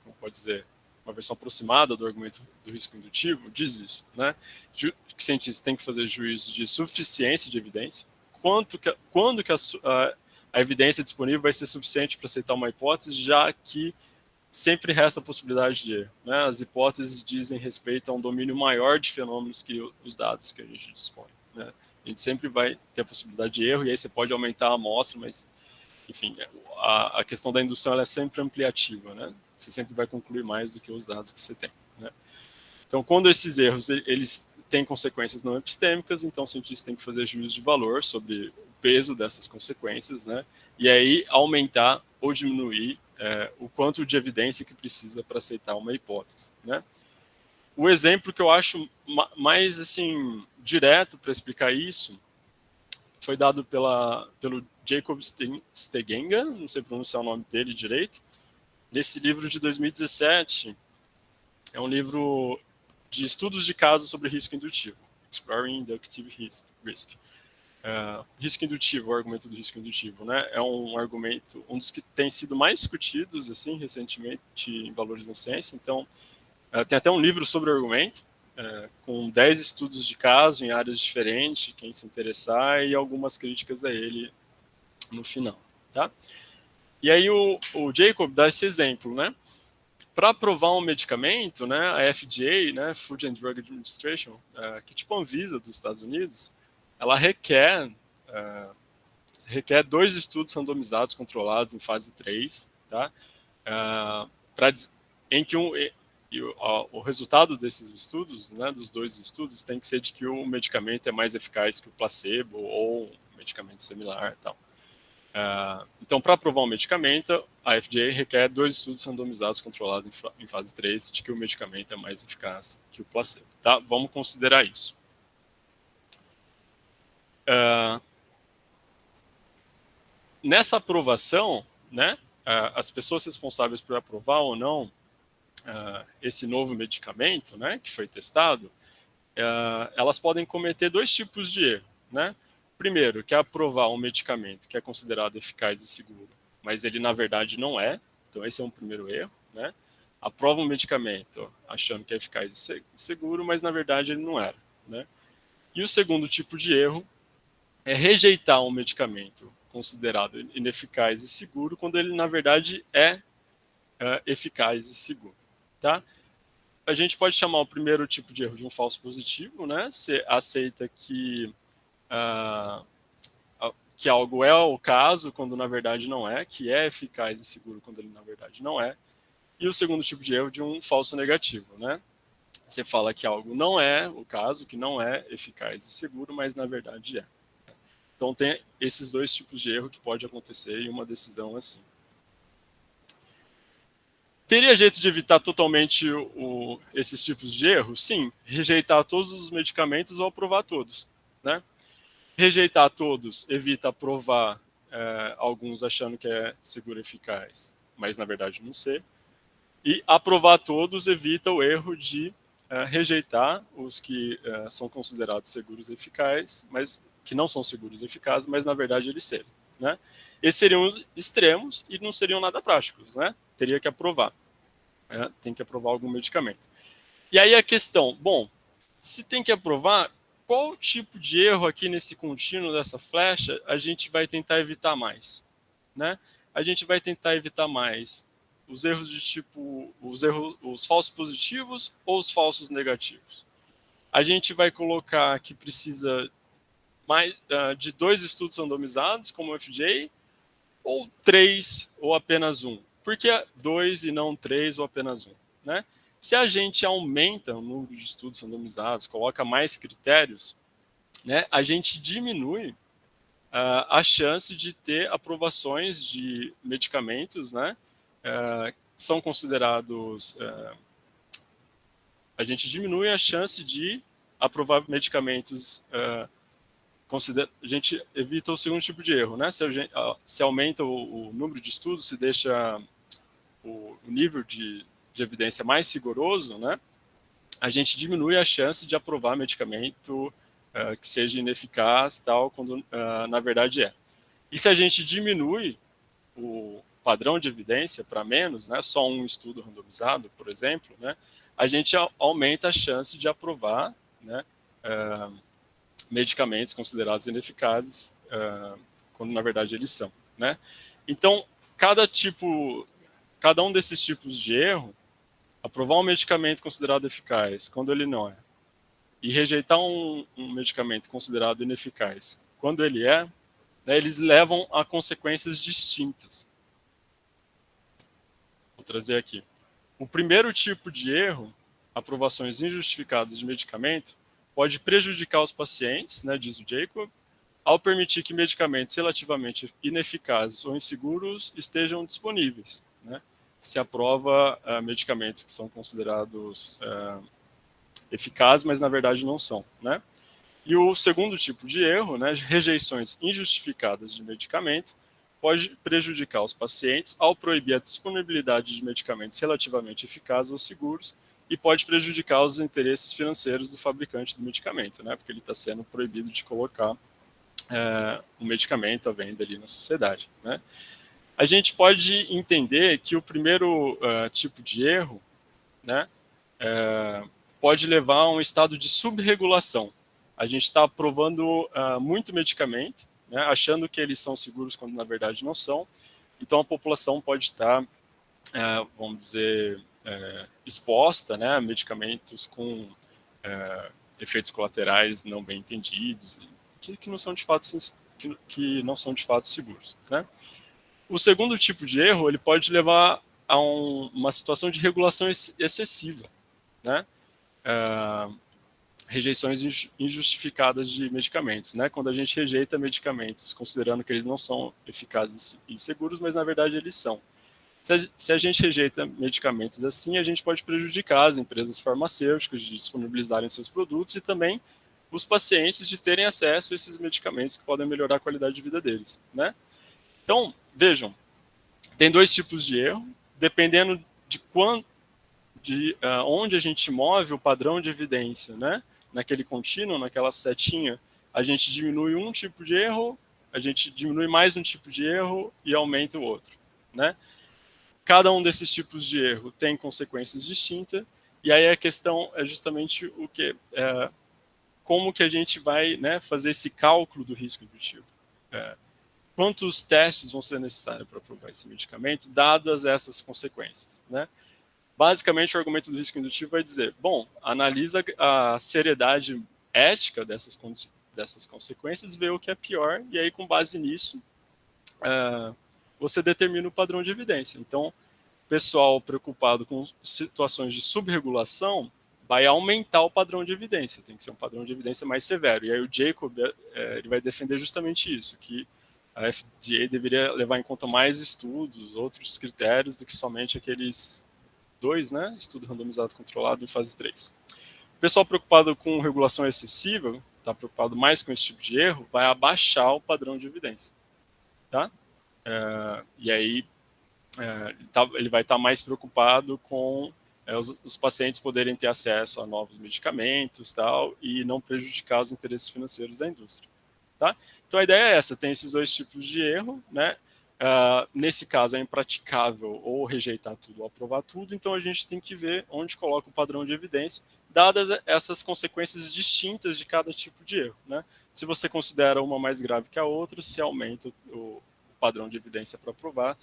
como pode dizer, uma versão aproximada do argumento do risco indutivo, diz isso, né? Que cientistas têm que fazer juízo de suficiência de evidência, quando que a evidência disponível vai ser suficiente para aceitar uma hipótese, já que sempre resta a possibilidade de erro, né? As hipóteses dizem respeito a um domínio maior de fenômenos que os dados que a gente dispõe, né? A gente sempre vai ter a possibilidade de erro, e aí você pode aumentar a amostra, mas, enfim, a questão da indução ela é sempre ampliativa, né? Você sempre vai concluir mais do que os dados que você tem, né? Então, quando esses erros eles têm consequências não epistêmicas, então o cientista tem que fazer juízo de valor sobre o peso dessas consequências, né? E aí aumentar ou diminuir o quanto de evidência que precisa para aceitar uma hipótese, né? O exemplo que eu acho mais assim direto para explicar isso foi dado pelo Jacob Stegenga, não sei pronunciar o nome dele direito, nesse livro de 2017. É um livro de estudos de casos sobre risco indutivo. Exploring Inductive Risk. Risco indutivo, o argumento do risco indutivo, né? É um argumento, um dos que tem sido mais discutidos, assim, recentemente em Valores na Ciência. Então, tem até um livro sobre o argumento, com 10 estudos de caso em áreas diferentes, quem se interessar, e algumas críticas a ele no final, tá? E aí o Jacob dá esse exemplo, né? Para aprovar um medicamento, né, a FDA, né, Food and Drug Administration, que é tipo a Anvisa dos Estados Unidos, ela requer 2 estudos randomizados controlados em fase 3, tá? Em que o resultado desses estudos, né, dos 2 estudos, tem que ser de que o medicamento é mais eficaz que o placebo ou um medicamento similar e tal. Então, para aprovar um medicamento, a FDA requer 2 estudos randomizados controlados em fase 3 de que o medicamento é mais eficaz que o placebo. Tá? Vamos considerar isso. Nessa aprovação, né, as pessoas responsáveis por aprovar ou não esse novo medicamento, né, que foi testado, elas podem cometer 2 tipos de erro, né? Primeiro, que é aprovar um medicamento que é considerado eficaz e seguro, mas ele na verdade não é. Então esse é um primeiro erro, né? Aprova um medicamento achando que é eficaz e seguro, mas na verdade ele não era, né? E o segundo tipo de erro é rejeitar um medicamento considerado ineficaz e seguro quando ele na verdade é eficaz e seguro, tá? A gente pode chamar o primeiro tipo de erro de um falso positivo, né? Você aceita que algo é o caso quando na verdade não é, que é eficaz e seguro quando ele na verdade não é. E o segundo tipo de erro de um falso negativo, né? Você fala que algo não é o caso, que não é eficaz e seguro, mas na verdade é. Então tem esses 2 tipos de erro que pode acontecer em uma decisão assim. Teria jeito de evitar totalmente esses tipos de erros? Sim, rejeitar todos os medicamentos ou aprovar todos, né? Rejeitar todos evita aprovar alguns achando que é seguro e eficaz, mas na verdade não ser. E aprovar todos evita o erro de rejeitar os que são considerados seguros e eficazes, mas que não são seguros e eficazes, mas na verdade eles serem, né? Esses seriam os extremos e não seriam nada práticos, né? Teria que aprovar. Tem que aprovar algum medicamento. E aí a questão, bom, se tem que aprovar, qual tipo de erro aqui nesse contínuo dessa flecha a gente vai tentar evitar mais, né? A gente vai tentar evitar mais os erros de tipo, os falsos positivos ou os falsos negativos. A gente vai colocar que precisa de 2 estudos randomizados, como o FJ, ou 3, ou apenas 1. Por que 2 e não 3 ou apenas 1, né? Se a gente aumenta o número de estudos randomizados, coloca mais critérios, né, a gente diminui a chance de ter aprovações de medicamentos, né, são considerados... a gente diminui a chance de aprovar medicamentos... a gente evita o segundo tipo de erro, né? Se aumenta o número de estudos, se deixa o nível de evidência mais rigoroso, né? A gente diminui a chance de aprovar medicamento que seja ineficaz, tal, quando na verdade é. E se a gente diminui o padrão de evidência para menos, né? Só um estudo randomizado, por exemplo, né? A gente aumenta a chance de aprovar, né? Medicamentos considerados ineficazes, quando na verdade eles são, né? Então, cada um desses tipos de erro, aprovar um medicamento considerado eficaz quando ele não é, e rejeitar um medicamento considerado ineficaz quando ele é, né, eles levam a consequências distintas. Vou trazer aqui. O primeiro tipo de erro, aprovações injustificadas de medicamento, pode prejudicar os pacientes, né, diz o Jacob, ao permitir que medicamentos relativamente ineficazes ou inseguros estejam disponíveis, né? Se aprova medicamentos que são considerados eficazes, mas na verdade não são, né? E o segundo tipo de erro, né, rejeições injustificadas de medicamento, pode prejudicar os pacientes ao proibir a disponibilidade de medicamentos relativamente eficazes ou seguros e pode prejudicar os interesses financeiros do fabricante do medicamento, né? Porque ele está sendo proibido de colocar o medicamento à venda ali na sociedade, né? A gente pode entender que o primeiro tipo de erro, né, pode levar a um estado de subregulação. A gente está aprovando muito medicamento, né, achando que eles são seguros quando na verdade não são. Então a população pode estar, vamos dizer, exposta, né, a medicamentos com efeitos colaterais não bem entendidos, que não são de fato que não são de fato seguros, né? O segundo tipo de erro, ele pode levar a uma situação de regulação excessiva, né? Rejeições injustificadas de medicamentos, né? Quando a gente rejeita medicamentos, considerando que eles não são eficazes e seguros, mas na verdade eles são. Se a gente rejeita medicamentos assim, a gente pode prejudicar as empresas farmacêuticas de disponibilizarem seus produtos e também os pacientes de terem acesso a esses medicamentos que podem melhorar a qualidade de vida deles, né? Então, vejam, tem dois tipos de erro, dependendo de onde a gente move o padrão de evidência, né? Naquele contínuo, naquela setinha, a gente diminui um tipo de erro, a gente diminui mais um tipo de erro e aumenta o outro, né? Cada um desses tipos de erro tem consequências distintas, e aí a questão é justamente o que como que a gente vai, né, fazer esse cálculo do risco indutivo. Quantos testes vão ser necessários para aprovar esse medicamento, dadas essas consequências, né? Basicamente, o argumento do risco indutivo vai dizer, bom, analisa a seriedade ética dessas consequências, vê o que é pior, e aí, com base nisso, você determina o padrão de evidência. Então, o pessoal preocupado com situações de subregulação vai aumentar o padrão de evidência, tem que ser um padrão de evidência mais severo. E aí o Jacob ele vai defender justamente isso, que a FDA deveria levar em conta mais estudos, outros critérios do que somente aqueles 2, né? Estudo randomizado controlado em fase 3. O pessoal preocupado com regulação excessiva, está preocupado mais com esse tipo de erro, vai abaixar o padrão de evidência, tá? E aí ele vai estar mais preocupado com os pacientes poderem ter acesso a novos medicamentos, tal, e não prejudicar os interesses financeiros da indústria, tá? Então a ideia é essa, tem esses dois tipos de erro, né? Nesse caso é impraticável ou rejeitar tudo ou aprovar tudo, então a gente tem que ver onde coloca o padrão de evidência, dadas essas consequências distintas de cada tipo de erro, né? Se você considera uma mais grave que a outra, se aumenta o padrão de evidência para aprovar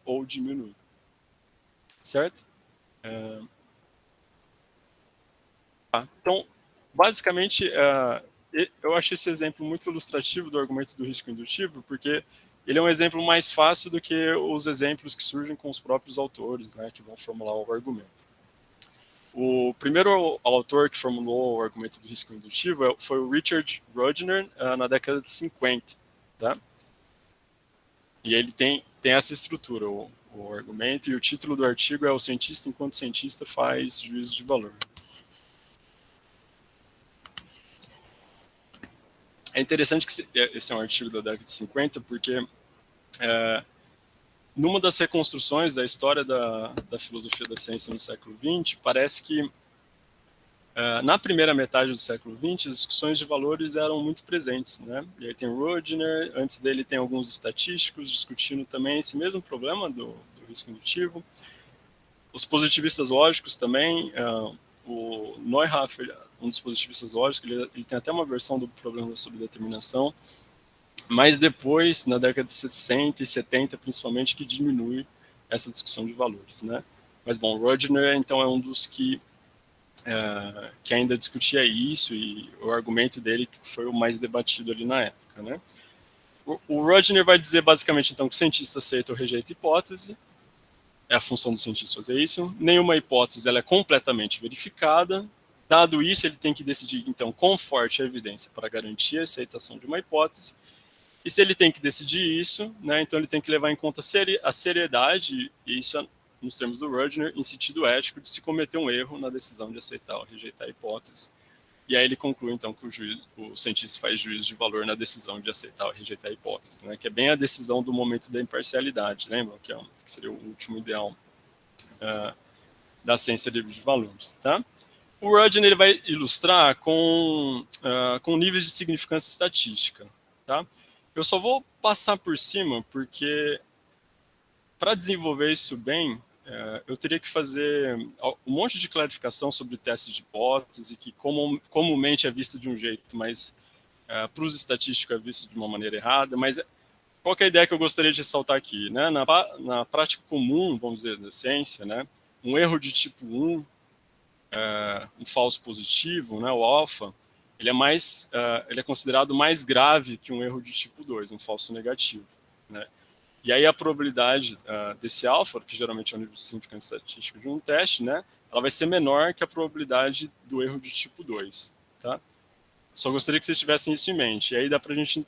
ou diminui, certo? Então, basicamente, eu achei esse exemplo muito ilustrativo do argumento do risco indutivo, porque ele é um exemplo mais fácil do que os exemplos que surgem com os próprios autores, né, que vão formular o argumento. O primeiro autor que formulou o argumento do risco indutivo foi o Richard Rodner, na década de 50. Tá? E ele tem essa estrutura, o argumento, e o título do artigo é "O cientista enquanto cientista faz juízo de valor". É interessante que esse é um artigo da década de 50, porque numa das reconstruções da história da filosofia da ciência no século XX, parece que na primeira metade do século XX, as discussões de valores eram muito presentes, né? E aí tem o Rodner, antes dele tem alguns estatísticos discutindo também esse mesmo problema do risco indutivo. Os positivistas lógicos também, o Neuhoff, um dos positivistas lógicos, ele tem até uma versão do problema da subdeterminação, mas depois, na década de 60 e 70, principalmente, que diminui essa discussão de valores, né? Mas, bom, o Rodner, então, é um dos que ainda discutia isso, e o argumento dele foi o mais debatido ali na época, né? O Rodner vai dizer, basicamente, então, que o cientista aceita ou rejeita hipótese, é a função do cientista fazer isso, nenhuma hipótese ela é completamente verificada, dado isso, ele tem que decidir, então, quão forte é a evidência para garantir a aceitação de uma hipótese, e se ele tem que decidir isso, né, então ele tem que levar em conta a seriedade, e isso nos termos do Rodner, em sentido ético, de se cometer um erro na decisão de aceitar ou rejeitar a hipótese. E aí ele conclui, então, que o cientista faz juízo de valor na decisão de aceitar ou rejeitar a hipótese, né, que é bem a decisão do momento da imparcialidade, lembram? Que seria o último ideal. da ciência livre de valores, tá? O Rudin ele vai ilustrar com níveis de significância estatística, tá? Eu só vou passar por cima porque para desenvolver isso bem, eu teria que fazer um monte de clarificação sobre testes de hipótese, que comumente é vista de um jeito, mas para os estatísticos é visto de uma maneira errada. Mas qual que é a ideia que eu gostaria de ressaltar aqui? Né? Na prática comum, vamos dizer, da ciência, né? Um erro de tipo 1, um falso positivo, né? O alfa, ele é considerado mais grave que um erro de tipo 2, um falso negativo, né? E aí a probabilidade desse alfa, que geralmente é o nível de significância estatística de um teste, né, ela vai ser menor que a probabilidade do erro de tipo 2. Tá? Só gostaria que vocês tivessem isso em mente. E aí dá para a gente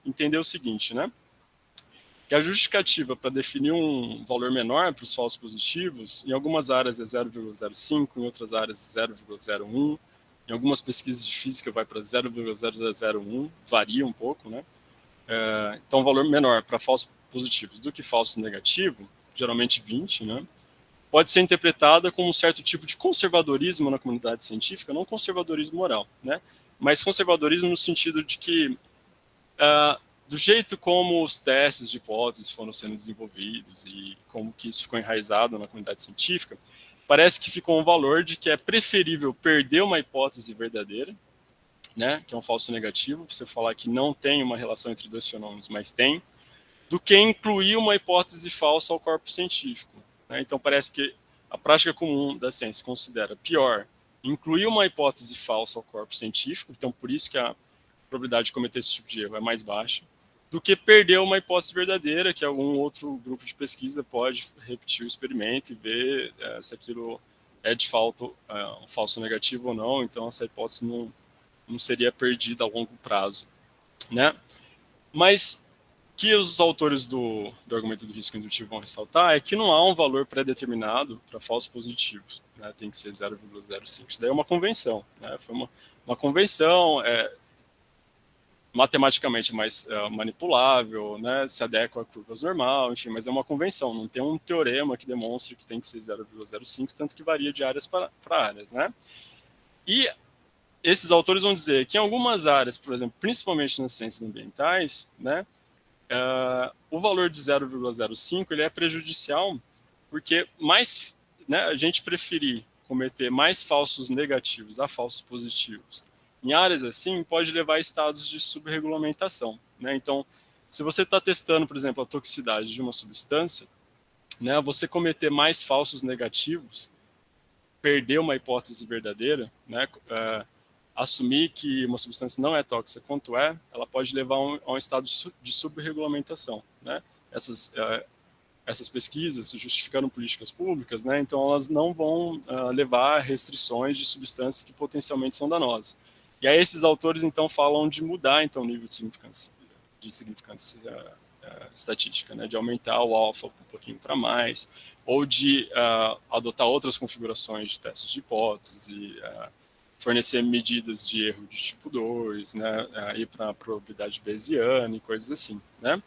entender o seguinte, né? Que a justificativa para definir um valor menor para os falsos positivos, em algumas áreas é 0,05, em outras áreas é 0,01, em algumas pesquisas de física vai para 0,0001, varia um pouco, né? Então, um valor menor para falsos positivos do que falso negativo, geralmente 20, né, pode ser interpretada como um certo tipo de conservadorismo na comunidade científica, não conservadorismo moral, né, mas conservadorismo no sentido de que, do jeito como os testes de hipóteses foram sendo desenvolvidos e como que isso ficou enraizado na comunidade científica, parece que ficou um valor de que é preferível perder uma hipótese verdadeira, né, que é um falso negativo, você falar que não tem uma relação entre dois fenômenos, mas tem, do que incluir uma hipótese falsa ao corpo científico, né? Então parece que a prática comum da ciência considera pior incluir uma hipótese falsa ao corpo científico, então por isso que a probabilidade de cometer esse tipo de erro é mais baixa, do que perder uma hipótese verdadeira, que algum outro grupo de pesquisa pode repetir o experimento e ver se aquilo é de fato um falso negativo ou não, então essa hipótese não seria perdida a longo prazo, né? Mas que os autores do argumento do risco indutivo vão ressaltar é que não há um valor pré-determinado para falsos positivos, né? Tem que ser 0,05. Isso daí é uma convenção, né? Foi uma convenção, matematicamente mais manipulável, né? Se adequa a curvas normal, enfim, mas é uma convenção, não tem um teorema que demonstre que tem que ser 0,05, tanto que varia de áreas para áreas, né? E esses autores vão dizer que em algumas áreas, por exemplo, principalmente nas ciências ambientais, né, o valor de 0,05 ele é prejudicial porque a gente preferir cometer mais falsos negativos a falsos positivos em áreas assim pode levar a estados de subregulamentação, né? Então, se você está testando, por exemplo, a toxicidade de uma substância, né, você cometer mais falsos negativos, perder uma hipótese verdadeira, né, assumir que uma substância não é tóxica quanto ela pode levar a um estado de subregulamentação, né? Essas pesquisas justificando políticas públicas, né? Então elas não vão levar a restrições de substâncias que potencialmente são danosas. E aí esses autores então falam de mudar então o nível de significância estatística, né? De aumentar o alfa um pouquinho para mais, ou de adotar outras configurações de testes de hipótese, fornecer medidas de erro de tipo 2, né, ir para a probabilidade bayesiana e coisas assim, né.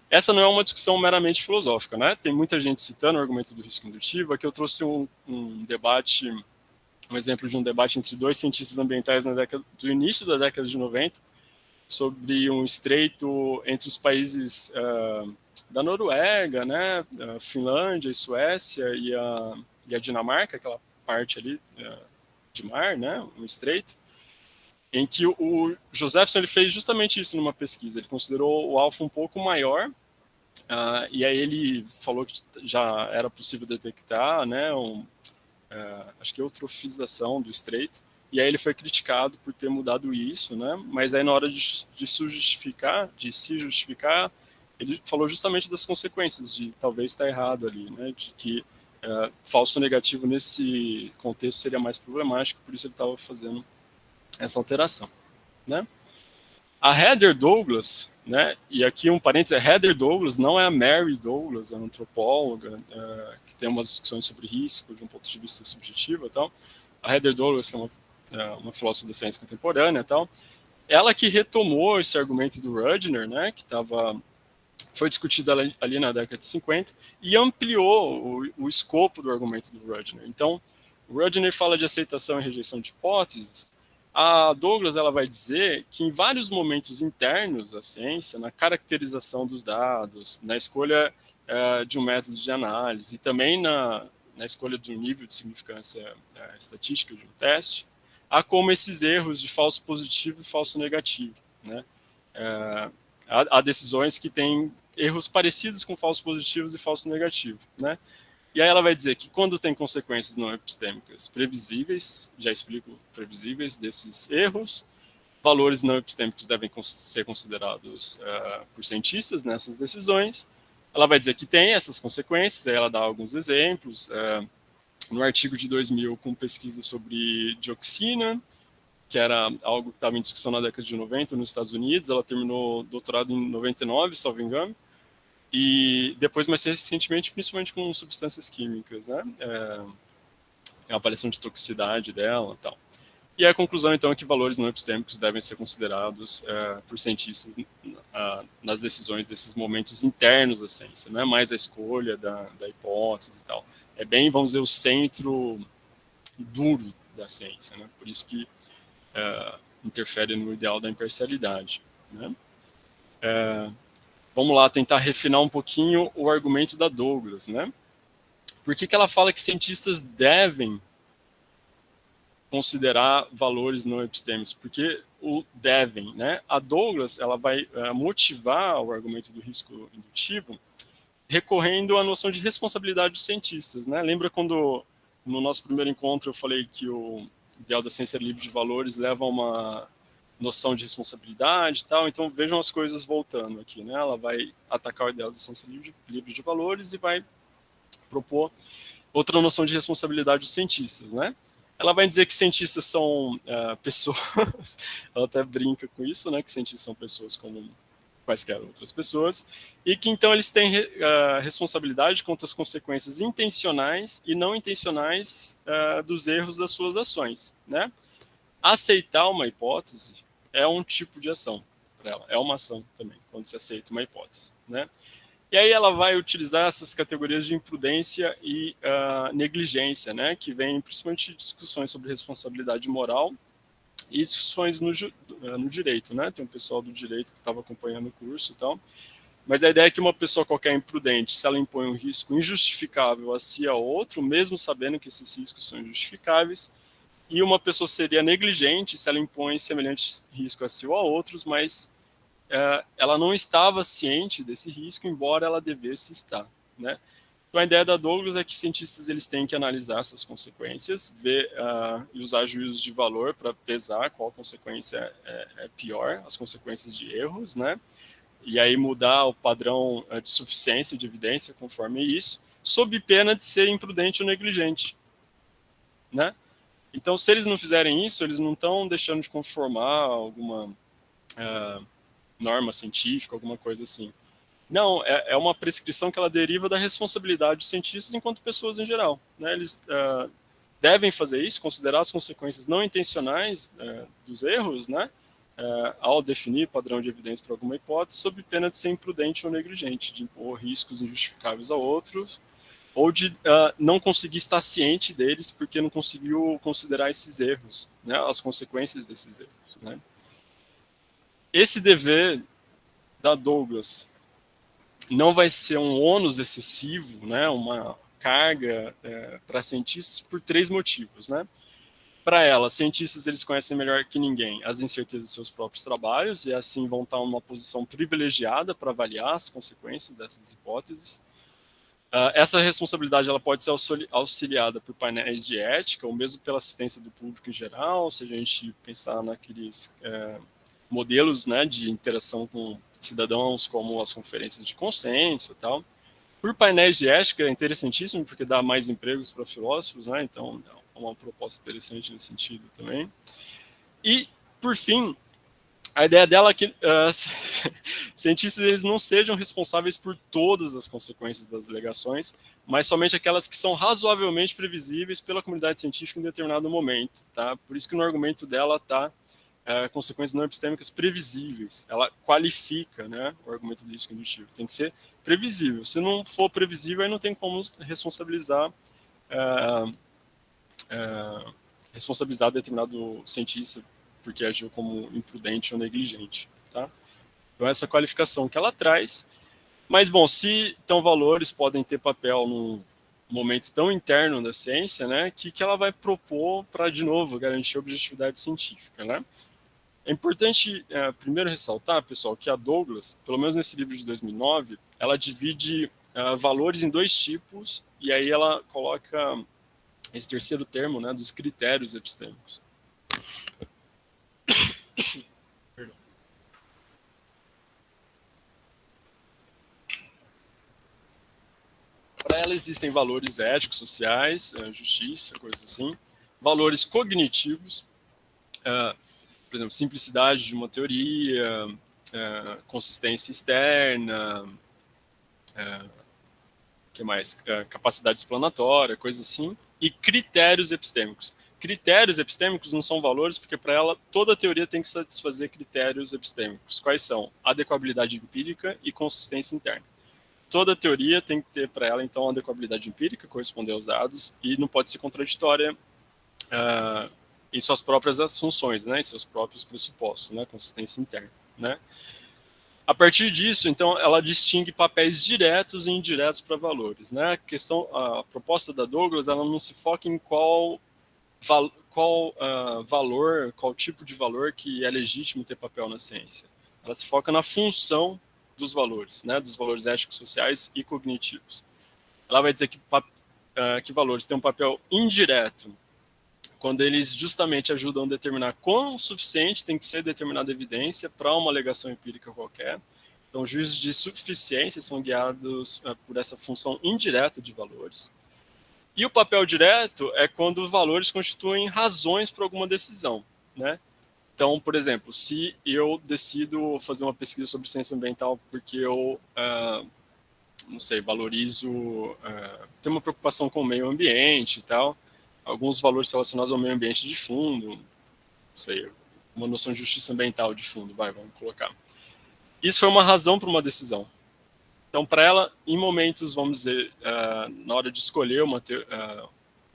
Essa não é uma discussão meramente filosófica, né, tem muita gente citando o argumento do risco indutivo. Aqui eu trouxe um exemplo de um debate entre dois cientistas ambientais do início da década de 90, sobre um estreito entre os países da Noruega, né, Finlândia e Suécia e a Dinamarca, aquela parte ali de mar, né, um estreito, em que o Josephson ele fez justamente isso numa pesquisa. Ele considerou o alfa um pouco maior, e aí ele falou que já era possível detectar, né, acho que eutrofização do estreito, e aí ele foi criticado por ter mudado isso, né, mas aí na hora de se justificar, ele falou justamente das consequências, de talvez estar errado ali, né, de que falso negativo nesse contexto seria mais problemático, por isso ele estava fazendo essa alteração, né? A Heather Douglas, né, e aqui um parênteses, a Heather Douglas não é a Mary Douglas, a antropóloga, que tem umas discussões sobre risco de um ponto de vista subjetivo e tal. A Heather Douglas, que é uma filósofa da ciência contemporânea e tal, ela que retomou esse argumento do Rudner, né, que estava foi discutida ali na década de 50 e ampliou o escopo do argumento do Rudner. Então, o Rudner fala de aceitação e rejeição de hipóteses. A Douglas ela vai dizer que em vários momentos internos da ciência, na caracterização dos dados, na escolha de um método de análise e também na escolha de um nível de significância estatística de um teste, há como esses erros de falso positivo e falso negativo, né? Há decisões que têm erros parecidos com falsos positivos e falso negativo, né? E aí ela vai dizer que quando tem consequências não epistêmicas previsíveis, já explico previsíveis desses erros, valores não epistêmicos devem ser considerados por cientistas nessas decisões. Ela vai dizer que tem essas consequências, aí ela dá alguns exemplos. No artigo de 2000, com pesquisa sobre dioxina, que era algo que estava em discussão na década de 90 nos Estados Unidos, ela terminou o doutorado em 99, salvo engano, e depois, mais recentemente, principalmente com substâncias químicas, né? A avaliação de toxicidade dela e tal. E a conclusão, então, é que valores não epistêmicos devem ser considerados por cientistas nas decisões desses momentos internos da ciência, não é mais a escolha da hipótese e tal. É bem, vamos dizer, o centro duro da ciência, né? Por isso que interfere no ideal da imparcialidade, né? Vamos lá, tentar refinar um pouquinho o argumento da Douglas, né? Por que ela fala que cientistas devem considerar valores não epistêmicos? Porque o devem, né? A Douglas, ela vai motivar o argumento do risco indutivo recorrendo à noção de responsabilidade dos cientistas, né? Lembra quando, no nosso primeiro encontro, eu falei que o ideal da ciência livre de valores leva a uma noção de responsabilidade e tal? Então, vejam as coisas voltando aqui, né? Ela vai atacar o ideal da ciência livre de valores e vai propor outra noção de responsabilidade dos cientistas, né? Ela vai dizer que cientistas são pessoas, ela até brinca com isso, né? Que cientistas são pessoas como quaisquer outras pessoas, e que então eles têm responsabilidade quanto às consequências intencionais e não intencionais dos erros das suas ações, né? Aceitar uma hipótese é um tipo de ação para ela, é uma ação também, quando se aceita uma hipótese, né? E aí ela vai utilizar essas categorias de imprudência e negligência, né? Que vem principalmente de discussões sobre responsabilidade moral e discussões no direito, né? Tem um pessoal do direito que estava acompanhando o curso e tal. Mas a ideia é que uma pessoa qualquer imprudente, se ela impõe um risco injustificável a si e a outro, mesmo sabendo que esses riscos são injustificáveis, e uma pessoa seria negligente se ela impõe semelhante risco a si ou a outros, mas ela não estava ciente desse risco, embora ela devesse estar, né? Então, a ideia da Douglas é que cientistas eles têm que analisar essas consequências, ver e usar juízos de valor para pesar qual consequência é pior, as consequências de erros, né? E aí mudar o padrão de suficiência de evidência conforme isso, sob pena de ser imprudente ou negligente, né? Então, se eles não fizerem isso, eles não estão deixando de conformar alguma norma científica, alguma coisa assim. Não, é uma prescrição que ela deriva da responsabilidade dos cientistas enquanto pessoas em geral, né? Eles devem fazer isso, considerar as consequências não intencionais dos erros, né? Ao definir padrão de evidência para alguma hipótese, sob pena de ser imprudente ou negligente, de impor riscos injustificáveis a outros, ou de não conseguir estar ciente deles porque não conseguiu considerar esses erros, né? As consequências desses erros, né? Esse dever da Douglas não vai ser um ônus excessivo, né, uma carga para cientistas por 3 motivos, né? Para ela, cientistas eles conhecem melhor que ninguém as incertezas de seus próprios trabalhos e assim vão estar numa posição privilegiada para avaliar as consequências dessas hipóteses. Essa responsabilidade ela pode ser auxiliada por painéis de ética ou mesmo pela assistência do público em geral, se a gente pensar naqueles modelos, né, de interação com cidadãos, como as conferências de consenso e tal. Por painéis de ética é interessantíssimo, porque dá mais empregos para filósofos, né? Então é uma proposta interessante nesse sentido também. E, por fim, a ideia dela é que cientistas eles não sejam responsáveis por todas as consequências das alegações, mas somente aquelas que são razoavelmente previsíveis pela comunidade científica em determinado momento, tá? Por isso que no argumento dela está consequências não epistêmicas previsíveis. Ela qualifica, né, o argumento do risco indutivo. Tem que ser previsível. Se não for previsível, aí não tem como responsabilizar determinado cientista porque agiu como imprudente ou negligente, tá? Então essa qualificação que ela traz. Mas bom, se então valores podem ter papel num momento tão interno da ciência, né, que ela vai propor para, de novo, garantir a objetividade científica, né? É importante primeiro ressaltar, pessoal, que a Douglas, pelo menos nesse livro de 2009, ela divide valores em 2 tipos, e aí ela coloca esse terceiro termo, né, dos critérios epistêmicos. Para ela existem valores éticos, sociais, justiça, coisas assim, valores cognitivos, por exemplo, simplicidade de uma teoria, consistência externa, que mais? Capacidade explanatória, coisa assim, e critérios epistêmicos. Critérios epistêmicos não são valores, porque para ela toda teoria tem que satisfazer critérios epistêmicos. Quais são? Adequabilidade empírica e consistência interna. Toda teoria tem que ter para ela, então, adequabilidade empírica, corresponder aos dados, e não pode ser contraditória em suas próprias assunções, né, em seus próprios pressupostos, né, consistência interna, né. A partir disso, então, ela distingue papéis diretos e indiretos para valores, né. A proposta da Douglas, ela não se foca em qual valor, qual tipo de valor que é legítimo ter papel na ciência. Ela se foca na função dos valores, né, dos valores éticos, sociais e cognitivos. Ela vai dizer que valores têm um papel indireto quando eles justamente ajudam a determinar quão suficiente tem que ser determinada evidência para uma alegação empírica qualquer. Então, juízos de suficiência são guiados por essa função indireta de valores. E o papel direto é quando os valores constituem razões para alguma decisão, né? Então, por exemplo, se eu decido fazer uma pesquisa sobre ciência ambiental porque eu, não sei, valorizo, tenho uma preocupação com o meio ambiente e tal, alguns valores relacionados ao meio ambiente de fundo, não sei, uma noção de justiça ambiental de fundo, vamos colocar. Isso foi uma razão para uma decisão. Então, para ela, em momentos, vamos dizer, na hora de escolher um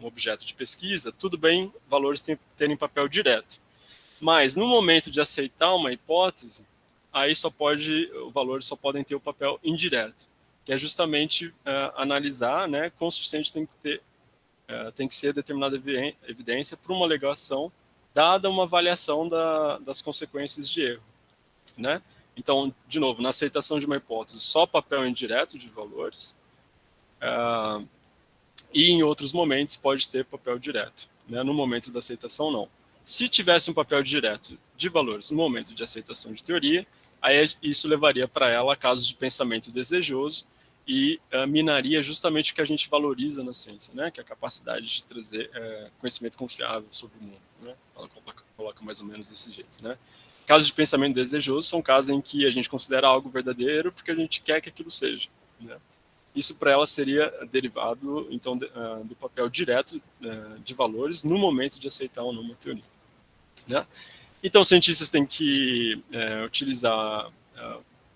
objeto de pesquisa, tudo bem valores terem papel direto. Mas, no momento de aceitar uma hipótese, aí o valores só podem ter o papel indireto, que é justamente analisar, né, quão suficiente tem que ser determinada evidência para uma alegação, dada uma avaliação das consequências de erro, né? Então, de novo, na aceitação de uma hipótese, só papel indireto de valores, e em outros momentos pode ter papel direto, né? No momento da aceitação, não. Se tivesse um papel direto de valores no momento de aceitação de teoria, aí isso levaria para ela a casos de pensamento desejoso e minaria justamente o que a gente valoriza na ciência, né? Que é a capacidade de trazer conhecimento confiável sobre o mundo, né? Ela coloca mais ou menos desse jeito, né? Casos de pensamento desejoso são casos em que a gente considera algo verdadeiro porque a gente quer que aquilo seja, né? Isso para ela seria derivado, então, do papel direto de valores no momento de aceitar ou não uma teoria, né? Então, cientistas têm que utilizar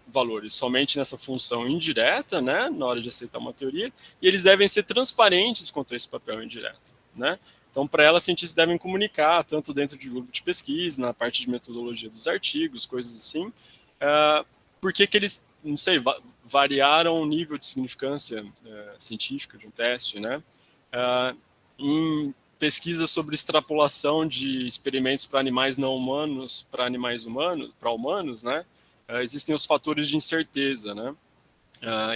valores somente nessa função indireta, né, na hora de aceitar uma teoria, e eles devem ser transparentes quanto a esse papel indireto, né? Então, para ela, cientistas devem comunicar, tanto dentro de grupo de pesquisa, na parte de metodologia dos artigos, coisas assim, por que eles, não sei, variaram o nível de significância científica de um teste, né? Em pesquisas sobre extrapolação de experimentos para animais não humanos, para animais humanos, para humanos, né? Existem os fatores de incerteza, né?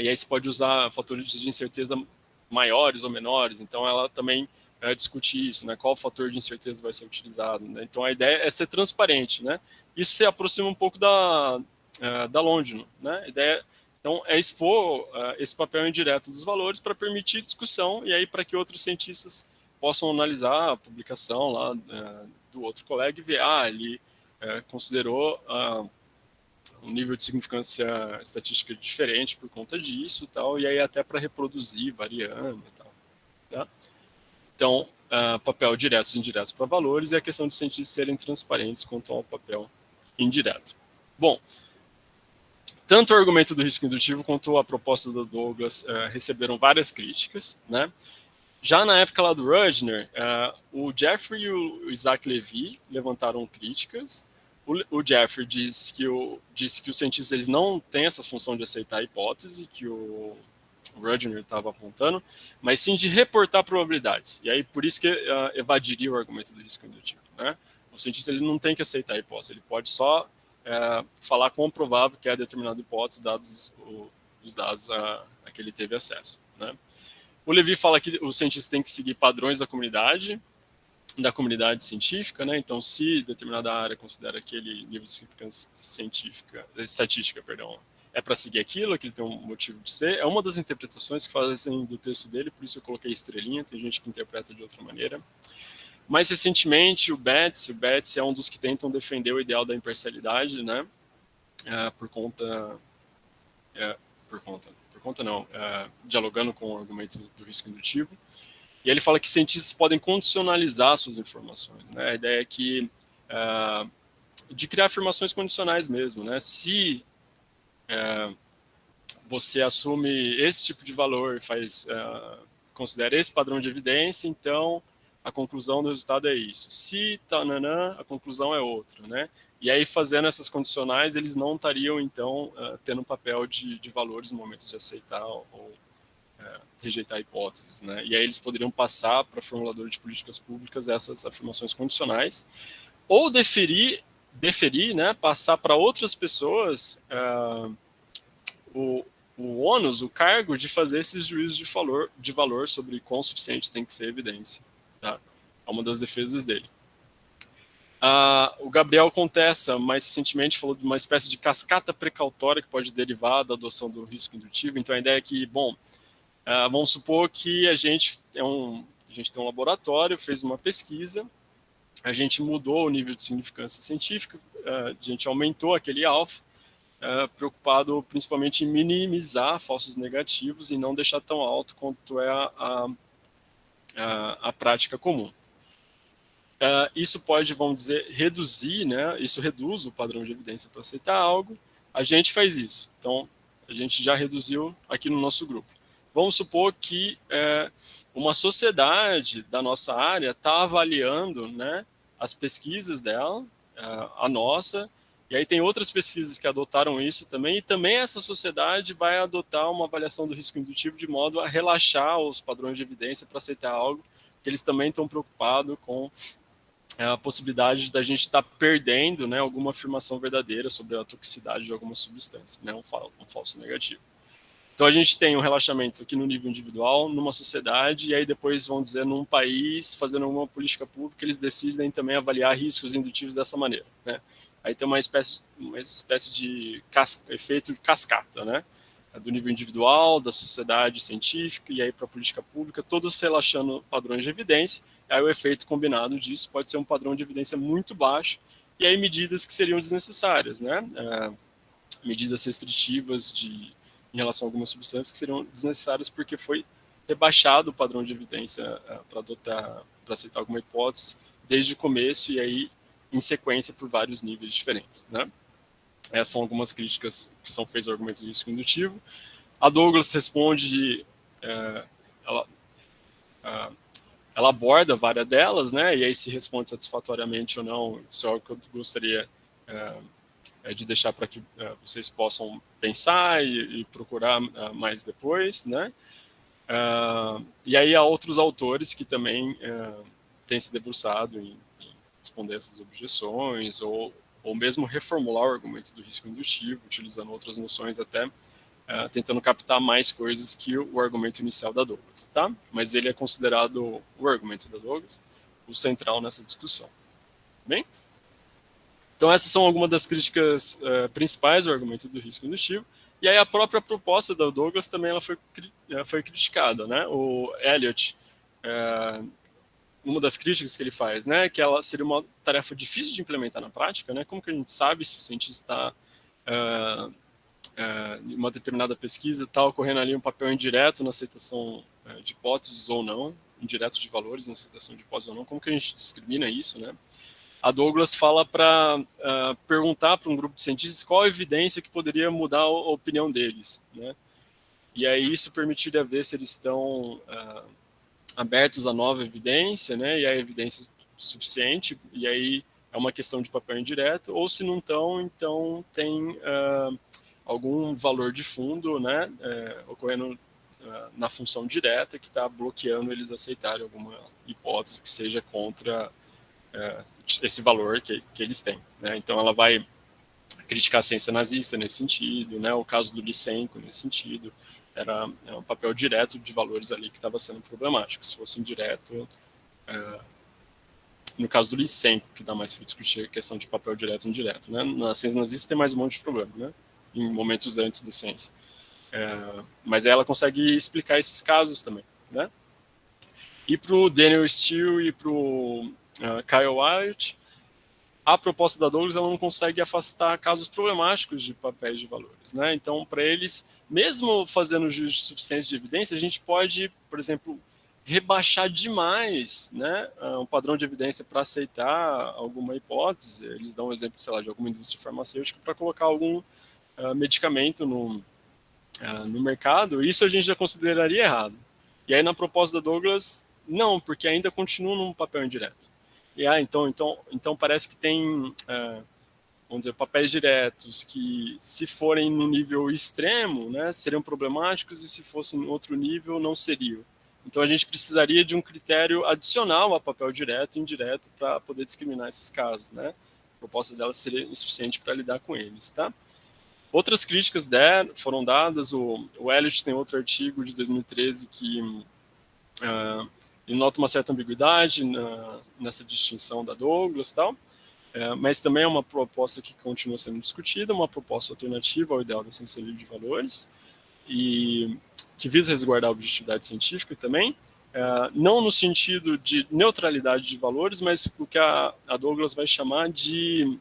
E aí você pode usar fatores de incerteza maiores ou menores, então ela também discute isso, né? Qual fator de incerteza vai ser utilizado, né? Então a ideia é ser transparente, né? Isso se aproxima um pouco da Longino, né? A ideia então é expor esse papel indireto dos valores para permitir discussão e aí para que outros cientistas possam analisar a publicação lá do outro colega e ver, ele considerou um nível de significância estatística diferente por conta disso e tal, e aí até para reproduzir, variando e tal, tá? Então, papel diretos e indiretos para valores e a questão de cientistas serem transparentes quanto ao papel indireto. Bom, tanto o argumento do risco indutivo quanto a proposta do Douglas receberam várias críticas, né? Já na época lá do Rudner, o Jeffrey e o Isaac Levy levantaram críticas. O Jeffrey disse que os cientistas eles não têm essa função de aceitar a hipótese que o Rudner estava apontando, mas sim de reportar probabilidades. E aí, por isso que evadiria o argumento do risco indutivo, né? O cientista ele não tem que aceitar a hipótese, ele pode só falar quão provável que é determinada hipótese, dados os dados a que ele teve acesso, né? O Levy fala que o cientista tem que seguir padrões da comunidade científica, né? Então, se determinada área considera aquele nível de significância estatística, é para seguir aquilo, que ele tem um motivo de ser. É uma das interpretações que fazem do texto dele, por isso eu coloquei estrelinha, tem gente que interpreta de outra maneira. Mais recentemente, o Betts é um dos que tentam defender o ideal da imparcialidade, né? Dialogando com o argumento do risco indutivo. E ele fala que cientistas podem condicionalizar suas informações, né? A ideia é que de criar afirmações condicionais mesmo, né? Se você assume esse tipo de valor, considera esse padrão de evidência, então a conclusão do resultado é isso. Se tananã, a conclusão é outra, né? E aí, fazendo essas condicionais, eles não estariam, então, tendo um papel de valores no momento de aceitar ou rejeitar hipóteses, né? E aí eles poderiam passar para formulador de políticas públicas essas afirmações condicionais, ou deferir, né? Passar para outras pessoas o ônus, o cargo de fazer esses juízos de valor sobre quão suficiente tem que ser a evidência. Tá? É uma das defesas dele. O Gabriel Contessa, mais recentemente, falou de uma espécie de cascata precautória que pode derivar da adoção do risco indutivo. Então, a ideia é que, vamos supor que a gente tem um laboratório, fez uma pesquisa, a gente mudou o nível de significância científica, a gente aumentou aquele alfa, preocupado principalmente em minimizar falsos negativos e não deixar tão alto quanto é a prática comum. Isso pode, vamos dizer, reduzir, né? Isso reduz o padrão de evidência para aceitar algo. A gente faz isso. Então, a gente já reduziu aqui no nosso grupo. Vamos supor que uma sociedade da nossa área está avaliando, né, as pesquisas dela, a nossa, e aí tem outras pesquisas que adotaram isso também, e também essa sociedade vai adotar uma avaliação do risco indutivo de modo a relaxar os padrões de evidência para aceitar algo, que eles também estão preocupados com a possibilidade da gente estar perdendo, né, alguma afirmação verdadeira sobre a toxicidade de alguma substância, né, um falso negativo. Então a gente tem um relaxamento aqui no nível individual, numa sociedade, e aí depois, vão dizer, num país, fazendo alguma política pública, eles decidem também avaliar riscos indutivos dessa maneira, né. Aí tem uma espécie de efeito de cascata, né, do nível individual, da sociedade científica, e aí para a política pública, todos relaxando padrões de evidência. Aí o efeito combinado disso pode ser um padrão de evidência muito baixo, e aí medidas que seriam desnecessárias, né? Medidas restritivas em relação a algumas substâncias que seriam desnecessárias porque foi rebaixado o padrão de evidência para aceitar alguma hipótese desde o começo e aí em sequência por vários níveis diferentes, né? Essas são algumas críticas que são feitas ao argumento do risco indutivo. A Douglas responde, ela aborda várias delas, né? E aí se responde satisfatoriamente ou não, isso é algo que eu gostaria de deixar para que vocês possam pensar e procurar mais depois, né? E aí há outros autores que também têm se debruçado em responder essas objeções ou mesmo reformular o argumento do risco indutivo, utilizando outras noções até, tentando captar mais coisas que o argumento inicial da Douglas, tá? Mas ele é considerado, o argumento da Douglas, o central nessa discussão. Bem? Então essas são algumas das críticas principais do argumento do risco indutivo, e aí a própria proposta da Douglas também ela foi criticada, né? O Eliot, uma das críticas que ele faz, né, que ela seria uma tarefa difícil de implementar na prática, né? Como que a gente sabe se o cientista está em uma determinada pesquisa está ocorrendo ali um papel indireto na aceitação de hipóteses ou não? indireto de valores na aceitação de hipótese ou não, como que a gente discrimina isso, né? A Douglas fala para perguntar para um grupo de cientistas qual a evidência que poderia mudar a opinião deles, né? E aí isso permitiria ver se eles estão abertos a nova evidência, né? E a evidência suficiente, e aí é uma questão de papel indireto, ou se não estão, então tem algum valor de fundo, né? Ocorrendo na função direta que está bloqueando eles aceitarem alguma hipótese que seja contra esse valor que eles têm, né? Então ela vai criticar a ciência nazista nesse sentido, né? O caso do Lysenko nesse sentido era um papel direto de valores ali que estava sendo problemático. Se fosse indireto, no caso do Lysenko, que dá mais para discutir a questão de papel direto e indireto, né? Na ciência nazista tem mais um monte de problema, né? Em momentos antes da ciência. Mas ela consegue explicar esses casos também, né? E para o Daniel Steele e para o Kyle Wyatt, a proposta da Douglas ela não consegue afastar casos problemáticos de papéis de valores, né? Então, para eles, mesmo fazendo juízo de suficiência de evidência, a gente pode, por exemplo, rebaixar demais, né, um padrão de evidência para aceitar alguma hipótese. Eles dão um exemplo, sei lá, de alguma indústria farmacêutica para colocar algum medicamento no mercado. Isso a gente já consideraria errado. E aí, na proposta da Douglas, não, porque ainda continua num papel indireto. E então parece que tem, vamos dizer, papéis diretos que, se forem no nível extremo, né, seriam problemáticos, e se fossem em outro nível, não seriam. Então a gente precisaria de um critério adicional a papel direto e indireto para poder discriminar esses casos, né? A proposta dela seria insuficiente para lidar com eles, tá? Outras críticas foram dadas. O Elliott tem outro artigo de 2013 que ele nota uma certa ambiguidade nessa distinção da Douglas e tal, mas também é uma proposta que continua sendo discutida, uma proposta alternativa ao ideal da ciência livre de valores, e que visa resguardar a objetividade científica também, não no sentido de neutralidade de valores, mas o que a Douglas vai chamar de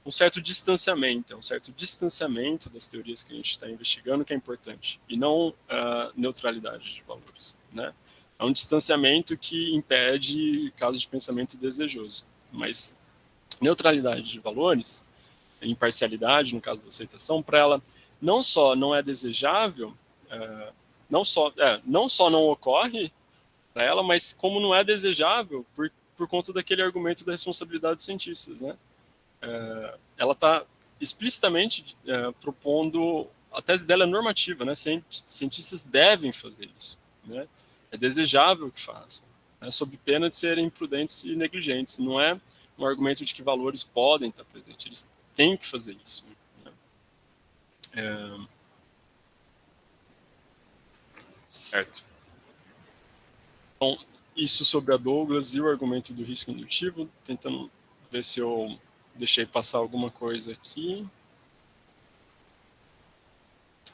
um certo distanciamento das teorias que a gente está investigando, que é importante, e não neutralidade de valores, né? É um distanciamento que impede casos de pensamento desejoso, mas neutralidade de valores, imparcialidade no caso da aceitação, para ela não só não é desejável, não só não ocorre para ela, mas como não é desejável por conta daquele argumento da responsabilidade dos cientistas, né? Ela está explicitamente propondo, a tese dela é normativa, né? Cientistas devem fazer isso, né? É desejável que façam, né? Sob pena de serem imprudentes e negligentes. Não é um argumento de que valores podem estar presentes, eles têm que fazer isso, né? Certo. Então, isso sobre a Douglas e o argumento do risco indutivo, tentando ver se eu deixei passar alguma coisa aqui.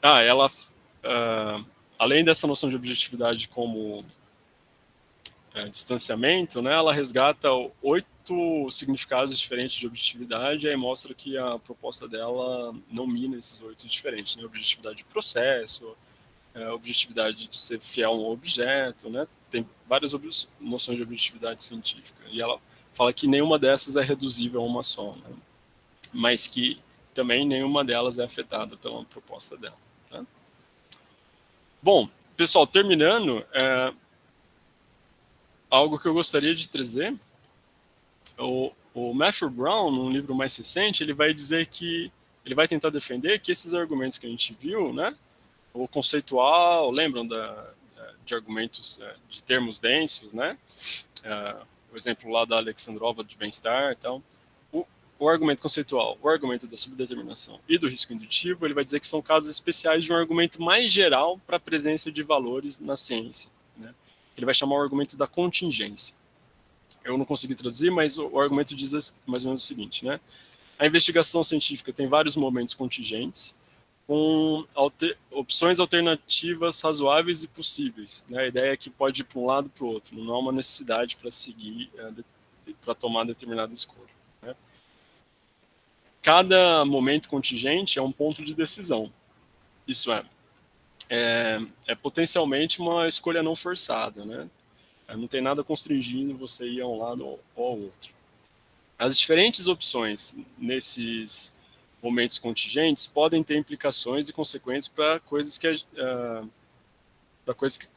Ela, além dessa noção de objetividade como distanciamento, né, ela resgata 8 significados diferentes de objetividade, e aí mostra que a proposta dela não mina esses 8 diferentes, né? Objetividade de processo, objetividade de ser fiel a um objeto, né? Tem várias noções de objetividade científica, e ela fala que nenhuma dessas é reduzível a uma só, né? Mas que também nenhuma delas é afetada pela proposta dela, tá? Bom, pessoal, terminando, algo que eu gostaria de trazer, o Matthew Brown, num livro mais recente, ele vai dizer que, ele vai tentar defender que esses argumentos que a gente viu, né, o conceitual, lembram de argumentos de termos densos, né, o exemplo lá da Alexandrova de bem-estar e tal, o argumento conceitual, o argumento da subdeterminação e do risco indutivo, ele vai dizer que são casos especiais de um argumento mais geral para a presença de valores na ciência, né? Ele vai chamar o argumento da contingência. Eu não consegui traduzir, mas o argumento diz mais ou menos o seguinte, né? A investigação científica tem vários momentos contingentes, com opções alternativas razoáveis e possíveis, né? A ideia é que pode ir para um lado para o outro, não há uma necessidade para seguir, para tomar determinada escolha, né? Cada momento contingente é um ponto de decisão. Isso é potencialmente uma escolha não forçada, né? Não tem nada constringindo você ir a um lado ou ao outro. As diferentes opções nesses momentos contingentes podem ter implicações e consequências para coisas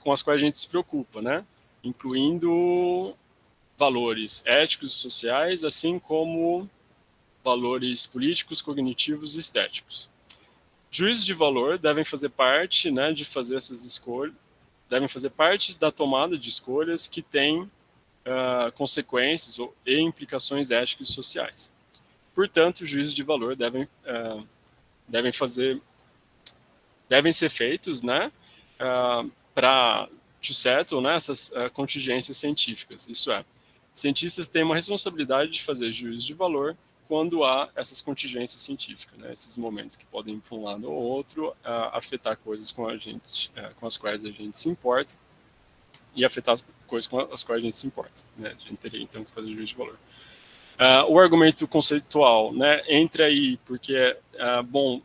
com as quais a gente se preocupa, né? Incluindo valores éticos e sociais, assim como valores políticos, cognitivos e estéticos. Juízos de valor devem fazer parte, né, de fazer essas escolhas, devem fazer parte da tomada de escolhas que têm consequências e implicações éticas e sociais. Portanto, os juízos de valor devem ser feitos, né, para to settle, né, essas contingências científicas. Isso é, cientistas têm uma responsabilidade de fazer juízos de valor quando há essas contingências científicas, né, esses momentos que podem ir para um lado ou outro, afetar coisas com as quais a gente se importa e afetar as coisas com as quais a gente se importa, né, a gente teria então que fazer juízo de valor. O argumento conceitual, né, entra aí, porque, bom,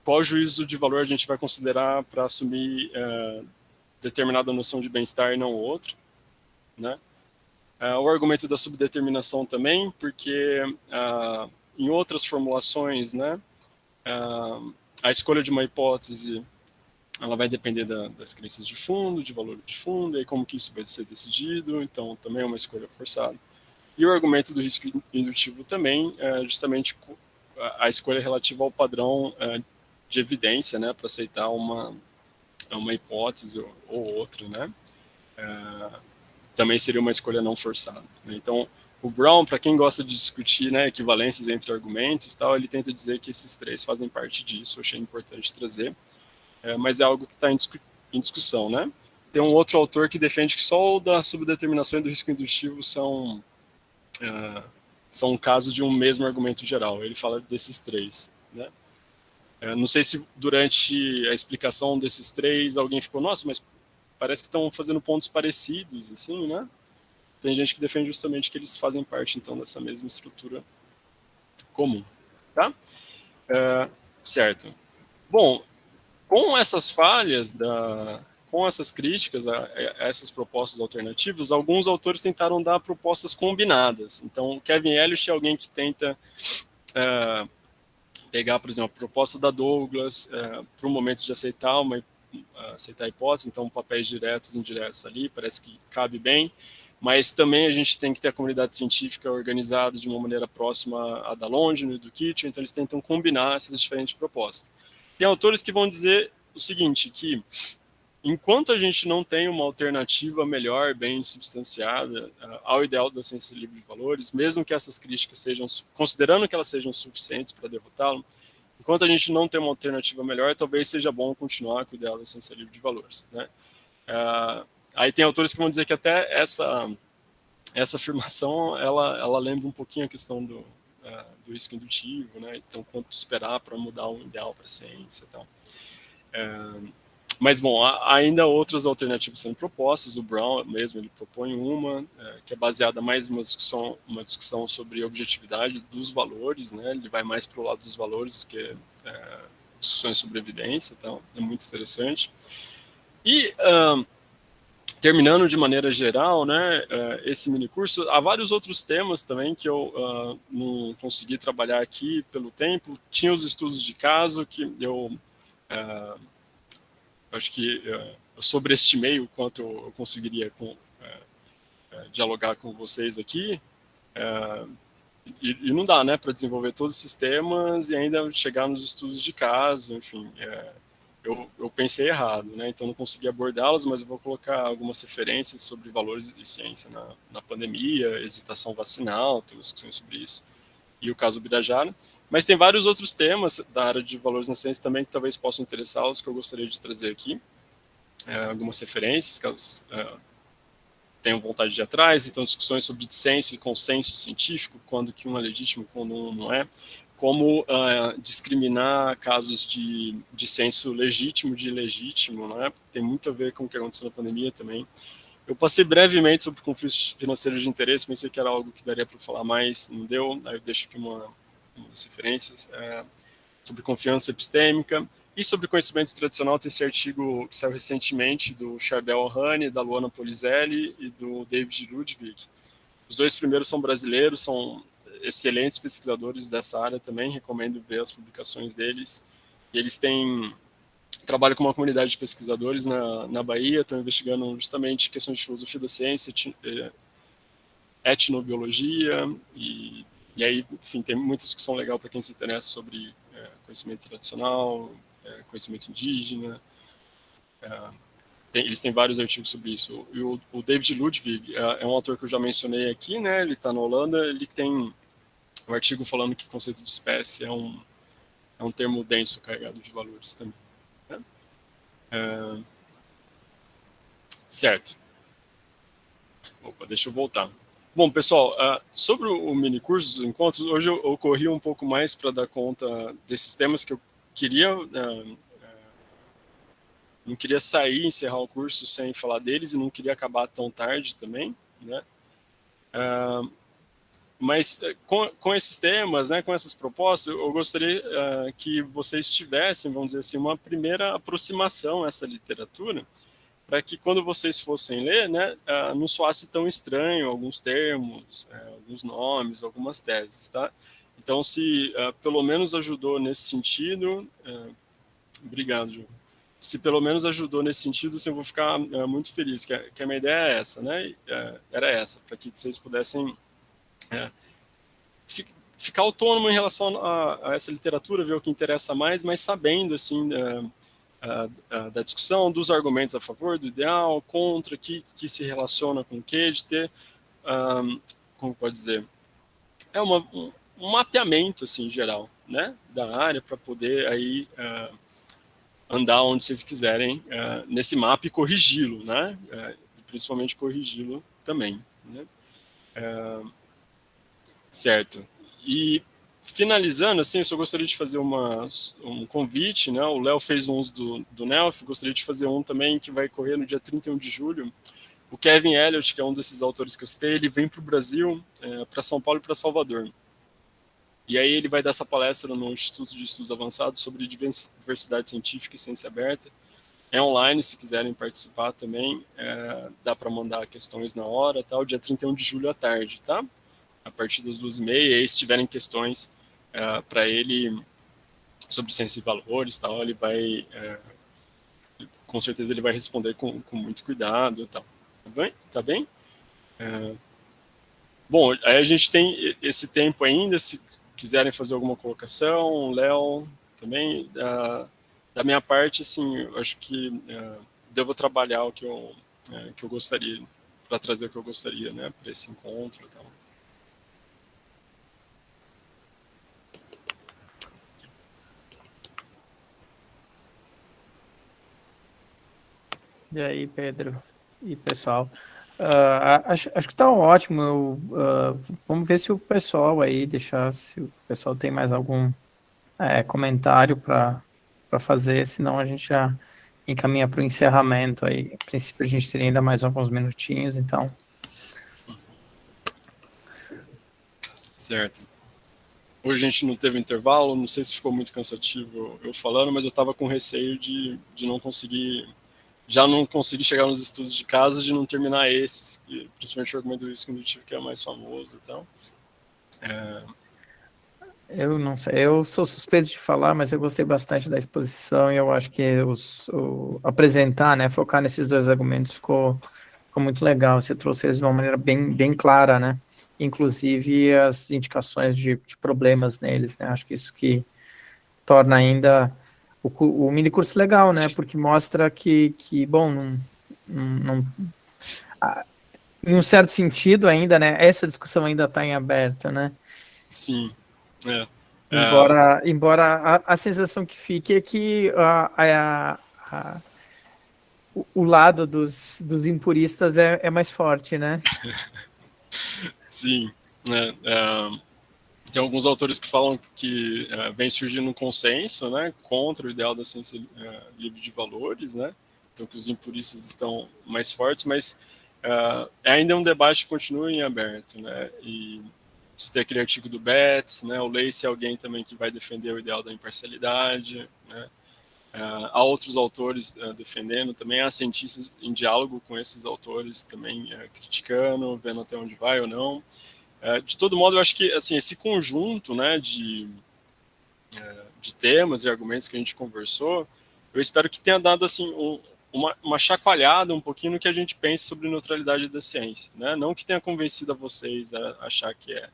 qual juízo de valor a gente vai considerar para assumir determinada noção de bem-estar e não outro, né? O argumento da subdeterminação também, porque em outras formulações, né, a escolha de uma hipótese ela vai depender das crenças de fundo, de valor de fundo, e como que isso vai ser decidido, então também é uma escolha forçada. E o argumento do risco indutivo também, justamente a escolha relativa ao padrão de evidência, né, para aceitar uma hipótese ou outra, né, também seria uma escolha não forçada. Então, o Brown, para quem gosta de discutir, né, equivalências entre argumentos, tal, ele tenta dizer que esses três fazem parte disso. Eu achei importante trazer, mas é algo que está em discussão, né? Tem um outro autor que defende que só o da subdeterminação e do risco indutivo são casos de um mesmo argumento geral. Ele fala desses três, né? Não sei se durante a explicação desses três alguém ficou, nossa, mas parece que estão fazendo pontos parecidos, assim, né? Tem gente que defende justamente que eles fazem parte, então, dessa mesma estrutura comum, tá? Certo. Bom, com essas falhas, com essas críticas a essas propostas alternativas, alguns autores tentaram dar propostas combinadas. Então, Kevin Eliot é alguém que tenta pegar, por exemplo, a proposta da Douglas para o momento de aceitar a hipótese, então papéis diretos e indiretos ali, parece que cabe bem, mas também a gente tem que ter a comunidade científica organizada de uma maneira próxima à da Longino e do Kitchen, então eles tentam combinar essas diferentes propostas. Tem autores que vão dizer o seguinte, que enquanto a gente não tem uma alternativa melhor, bem substanciada ao ideal da ciência livre de valores, mesmo que essas críticas sejam, considerando que elas sejam suficientes para derrotá-lo, enquanto a gente não tem uma alternativa melhor, talvez seja bom continuar com o ideal da ciência livre de valores, né? Aí tem autores que vão dizer que até essa afirmação, ela lembra um pouquinho a questão do risco indutivo, né? Então, quanto esperar para mudar um ideal para a ciência e tal. Mas, bom, há ainda outras alternativas sendo propostas. O Brown mesmo, ele propõe uma, que é baseada mais em uma discussão sobre a objetividade dos valores, né? Ele vai mais para o lado dos valores do que discussões sobre evidência, então é muito interessante. E, terminando de maneira geral, né, esse minicurso, há vários outros temas também que eu não consegui trabalhar aqui pelo tempo. Tinha os estudos de caso que eu acho que eu sobreestimei o quanto eu conseguiria dialogar com vocês aqui, e não dá, né, para desenvolver todos esses temas e ainda chegar nos estudos de caso, enfim, eu pensei errado, né, então não consegui abordá-los, mas eu vou colocar algumas referências sobre valores e ciência na pandemia, hesitação vacinal, tem discussões sobre isso, e o caso Birajara. Mas tem vários outros temas da área de valores na ciência também que talvez possam interessá-los, que eu gostaria de trazer aqui. Algumas referências, caso tenham vontade de ir atrás. Então, discussões sobre dissenso e consenso científico, quando que um é legítimo, quando um não é. Como discriminar casos de dissenso legítimo de ilegítimo, né? Tem muito a ver com o que aconteceu na pandemia também. Eu passei brevemente sobre conflitos financeiros de interesse, pensei que era algo que daria para falar mais, não deu. Aí eu deixo aqui uma das referências sobre confiança epistêmica E sobre conhecimento tradicional, tem esse artigo que saiu recentemente do Charbel Ohane, da Luana Polizelli e do David Ludwig. Os dois primeiros são brasileiros, são excelentes pesquisadores dessa área também, recomendo ver as publicações deles. E eles trabalham com uma comunidade de pesquisadores na Bahia, estão investigando justamente questões de filosofia da ciência, etnobiologia, e aí, enfim, tem muita discussão legal para quem se interessa sobre conhecimento tradicional, conhecimento indígena. Eles têm vários artigos sobre isso. E o David Ludwig é um autor que eu já mencionei aqui, né? Ele está na Holanda, ele tem um artigo falando que o conceito de espécie é um termo denso, carregado de valores também. Né? Certo. Opa, deixa eu voltar. Bom, pessoal, sobre o mini curso dos encontros, hoje eu corri um pouco mais para dar conta desses temas que eu queria... não queria sair, encerrar o curso sem falar deles, e não queria acabar tão tarde também, né? Mas com esses temas, né, com essas propostas, eu gostaria que vocês tivessem, vamos dizer assim, uma primeira aproximação a essa literatura, para que quando vocês fossem ler, né, não soasse tão estranho alguns termos, alguns nomes, algumas teses, tá? Então, se pelo menos ajudou nesse sentido, obrigado, Ju. Se pelo menos ajudou nesse sentido, assim, eu vou ficar muito feliz, que a minha ideia é essa, né? Era essa, para que vocês pudessem ficar autônomo em relação a essa literatura, ver o que interessa mais, mas sabendo, assim, da discussão, dos argumentos a favor do ideal, contra, que se relaciona com o que, de ter, como pode dizer, um mapeamento, assim, geral, né? Da área, para poder aí... andar onde vocês quiserem nesse mapa e corrigi-lo, né? Principalmente corrigi-lo também, né? Certo. E finalizando, assim, eu só gostaria de fazer um convite, né? O Léo fez uns do NELF, gostaria de fazer um também que vai correr no dia 31 de julho. O Kevin Elliott, que é um desses autores que eu citei, ele vem para o Brasil, para São Paulo e para Salvador. E aí ele vai dar essa palestra no Instituto de Estudos Avançados sobre diversidade científica e ciência aberta. É online, se quiserem participar também, dá para mandar questões na hora, tá? O dia 31 de julho à tarde, tá? A partir das 2h30, e aí se tiverem questões para ele sobre ciência e valores, tal, ele vai, com certeza ele vai responder com muito cuidado, tal. Tá bem? Bom, aí a gente tem esse tempo ainda, se quiserem fazer alguma colocação, Léo também, da minha parte, assim, eu acho que devo trabalhar o que eu gostaria, para trazer o que eu gostaria, né, para esse encontro e tal. E aí, Pedro e pessoal? Acho que está ótimo. Vamos ver se o pessoal aí, se o pessoal tem mais algum comentário para fazer, senão a gente já encaminha para o encerramento aí. A princípio a gente teria ainda mais alguns minutinhos, então. Certo. Hoje a gente não teve intervalo, não sei se ficou muito cansativo eu falando, mas eu estava com receio de não conseguir... Já não consegui chegar nos estudos de caso, de não terminar esses, principalmente o argumento do risco indutivo, que é mais famoso e tal. Eu não sei, eu sou suspeito de falar, mas eu gostei bastante da exposição e eu acho que apresentar, né, focar nesses dois argumentos ficou muito legal. Você trouxe eles de uma maneira bem clara, né? Inclusive as indicações de problemas neles, né? Acho que isso que torna ainda o mini curso legal, né? Porque mostra que bom, em um certo sentido ainda, né? Essa discussão ainda está em aberto, né? Sim. Embora a sensação que fique é que o lado dos impuristas é mais forte, né? Sim. Tem alguns autores que falam que vem surgindo um consenso, né, contra o ideal da ciência livre de valores, né, então que os impuristas estão mais fortes, mas ainda é um debate que continua em aberto, né, e se tem aquele artigo do Betts, né, o Lacey é alguém também que vai defender o ideal da imparcialidade, né, Há outros autores defendendo, também há cientistas em diálogo com esses autores, também criticando, vendo até onde vai ou não. De todo modo, eu acho que assim, esse conjunto, né, de temas e argumentos que a gente conversou, eu espero que tenha dado assim, uma chacoalhada um pouquinho no que a gente pensa sobre neutralidade da ciência, né? Não que tenha convencido a vocês a achar que é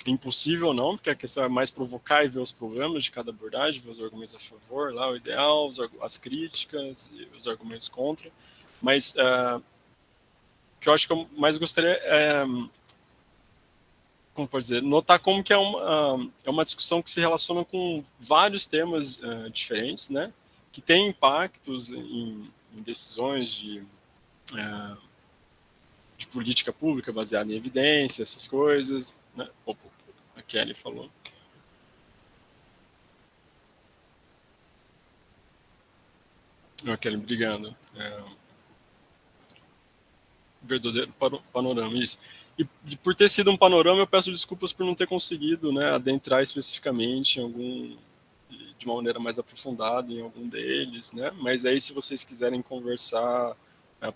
impossível, não, porque a questão é mais provocar e ver os problemas de cada abordagem, ver os argumentos a favor, lá o ideal, as críticas e os argumentos contra, mas o que eu acho que eu mais gostaria é, como pode dizer, notar como que é uma discussão que se relaciona com vários temas diferentes, né, que tem impactos em decisões de política pública baseada em evidência, essas coisas, né? Opa, a Kelly falou. A Kelly brigando. Verdadeiro panorama, isso. E por ter sido um panorama, eu peço desculpas por não ter conseguido, né, adentrar especificamente de uma maneira mais aprofundada em algum deles, né? Mas aí, se vocês quiserem conversar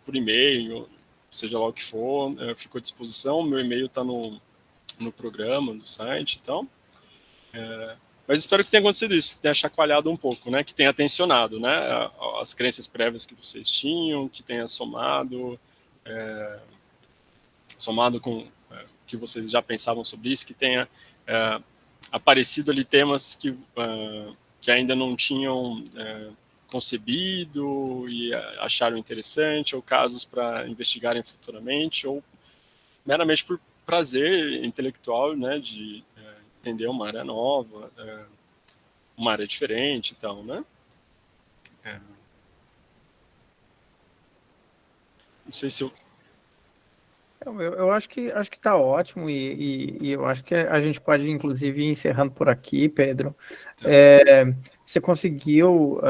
por e-mail, seja lá o que for, fico à disposição. Meu e-mail está no programa do site e tal. Mas espero que tenha acontecido isso, que tenha chacoalhado um pouco, né? Que tenha tensionado, né? As crenças prévias que vocês tinham, que tenha somado com o que vocês já pensavam sobre isso, que tenha aparecido ali temas que ainda não tinham concebido e acharam interessante, ou casos para investigarem futuramente, ou meramente por prazer intelectual, né, de entender uma área nova, uma área diferente e tal, né? Não sei se eu acho que está ótimo e eu acho que a gente pode, inclusive, ir encerrando por aqui, Pedro. Você conseguiu,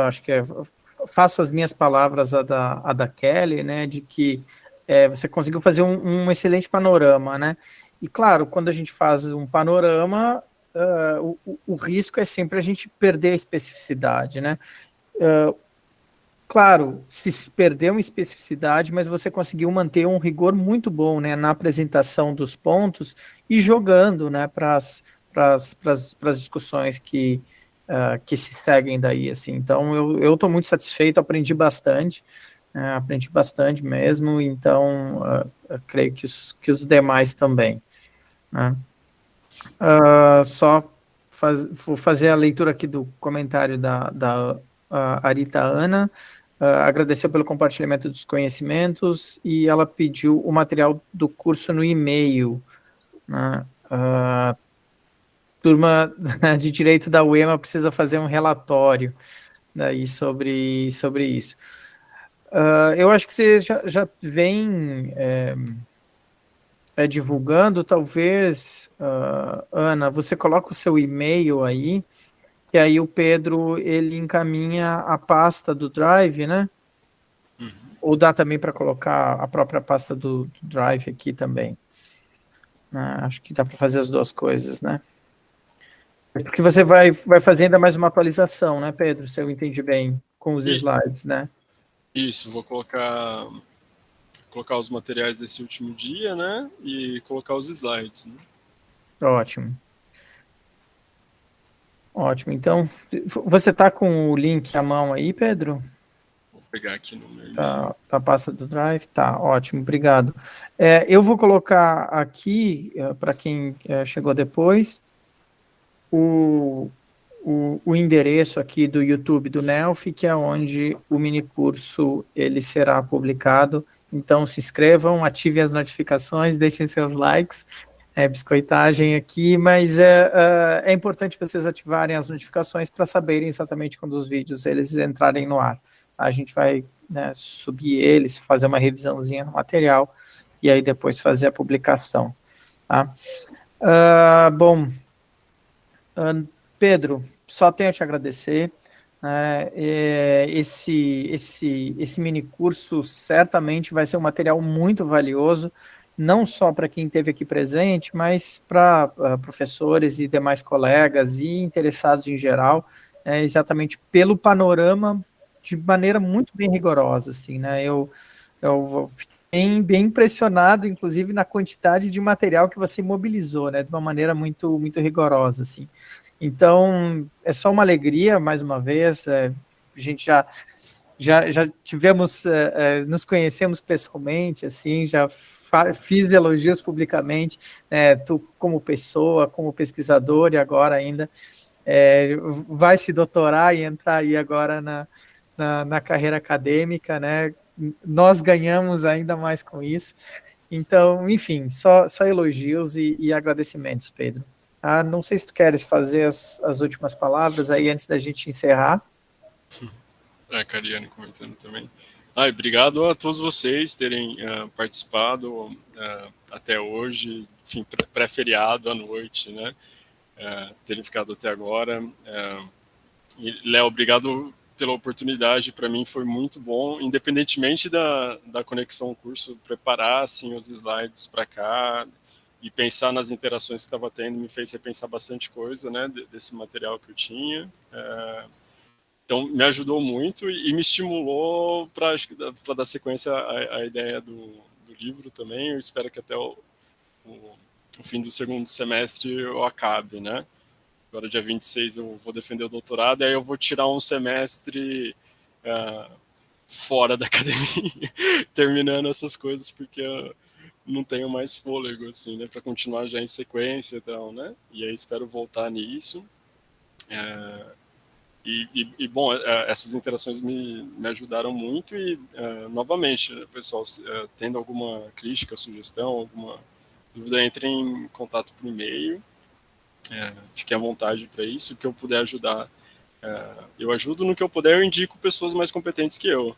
acho que faço as minhas palavras a da Kelly, né, de que você conseguiu fazer um excelente panorama, né? E, claro, quando a gente faz um panorama, o risco é sempre a gente perder a especificidade, né? Claro, se perdeu uma especificidade, mas você conseguiu manter um rigor muito bom, né, na apresentação dos pontos e jogando, né, para as discussões que se seguem daí, assim. Então, eu estou muito satisfeito, aprendi bastante mesmo, então eu creio que os demais também, né? Vou fazer a leitura aqui do comentário da Arita Ana. Agradeceu pelo compartilhamento dos conhecimentos e ela pediu o material do curso no e-mail, né? Turma de Direito da UEMA precisa fazer um relatório daí sobre isso. Eu acho que você já vem divulgando, talvez, Ana, você coloca o seu e-mail aí, e aí o Pedro, ele encaminha a pasta do Drive, né? Uhum. Ou dá também para colocar a própria pasta do Drive aqui também. Acho que dá para fazer as duas coisas, né? Porque você vai fazer ainda mais uma atualização, né, Pedro? Se eu entendi bem, com os slides, né? Isso, vou colocar os materiais desse último dia, né? E colocar os slides, né? Ótimo. Ótimo. Então, você está com o link à mão aí, Pedro? Vou pegar aqui no meu. Tá a pasta do Drive? Tá, ótimo, obrigado. Eu vou colocar aqui, para quem chegou depois, o endereço aqui do YouTube do NELF, que é onde o minicurso ele será publicado. Então, se inscrevam, ativem as notificações, deixem seus likes. Biscoitagem aqui, mas é importante vocês ativarem as notificações para saberem exatamente quando os vídeos eles entrarem no ar. A gente vai, né, subir eles, fazer uma revisãozinha no material e aí depois fazer a publicação. Tá? Bom, Pedro, só tenho a te agradecer. Esse mini curso certamente vai ser um material muito valioso, não só para quem esteve aqui presente, mas para professores e demais colegas e interessados em geral exatamente pelo panorama de maneira muito bem rigorosa, assim, né? Eu fiquei bem impressionado, inclusive, na quantidade de material que você mobilizou, né? De uma maneira muito, muito rigorosa, assim. Então, é só uma alegria, mais uma vez, a gente já tivemos, nos conhecemos pessoalmente, assim, já fiz elogios publicamente, tu como pessoa, como pesquisador, e agora ainda vai se doutorar e entrar aí agora na carreira acadêmica, né? Nós ganhamos ainda mais com isso. Então, enfim, só elogios e agradecimentos, Pedro. Não sei se tu queres fazer as últimas palavras aí antes da gente encerrar. A Cariane comentando também. Obrigado a todos vocês terem participado até hoje, enfim, pré-feriado à noite, né? Terem ficado até agora. E, Léo, obrigado pela oportunidade, para mim foi muito bom, independentemente da conexão ao curso, preparar assim, os slides para cá e pensar nas interações que estava tendo, me fez repensar bastante coisa, né, desse material que eu tinha. Então, me ajudou muito e me estimulou para dar sequência à ideia do livro também. Eu espero que até o fim do segundo semestre eu acabe, né? Agora, dia 26, eu vou defender o doutorado, e aí eu vou tirar um semestre fora da academia, terminando essas coisas, porque eu não tenho mais fôlego, assim, né, para continuar já em sequência e tal, né? E aí espero voltar nisso. Bom, essas interações me ajudaram muito e, novamente, pessoal, tendo alguma crítica, sugestão, alguma dúvida, entre em contato por e-mail. Fique à vontade para isso, que eu puder ajudar. Eu ajudo no que eu puder, eu indico pessoas mais competentes que eu.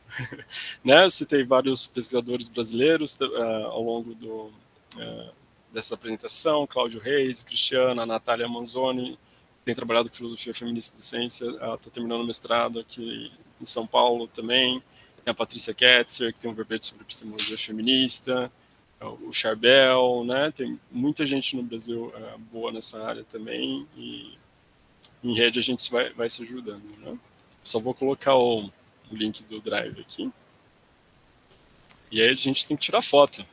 Né? Citei vários pesquisadores brasileiros ao longo dessa apresentação, Cláudio Reis, Cristiana, a Natália Manzoni, tem trabalhado com filosofia feminista de ciência, ela está terminando o mestrado aqui em São Paulo também, tem a Patrícia Ketzer, que tem um verbete sobre epistemologia feminista, o Charbel, né? Tem muita gente no Brasil boa nessa área também, e em rede a gente vai se ajudando, né? Só vou colocar o link do Drive aqui, e aí a gente tem que tirar foto.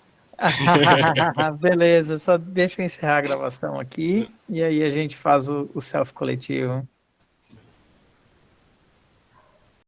Beleza, só deixa eu encerrar a gravação aqui, e aí a gente faz o selfie coletivo.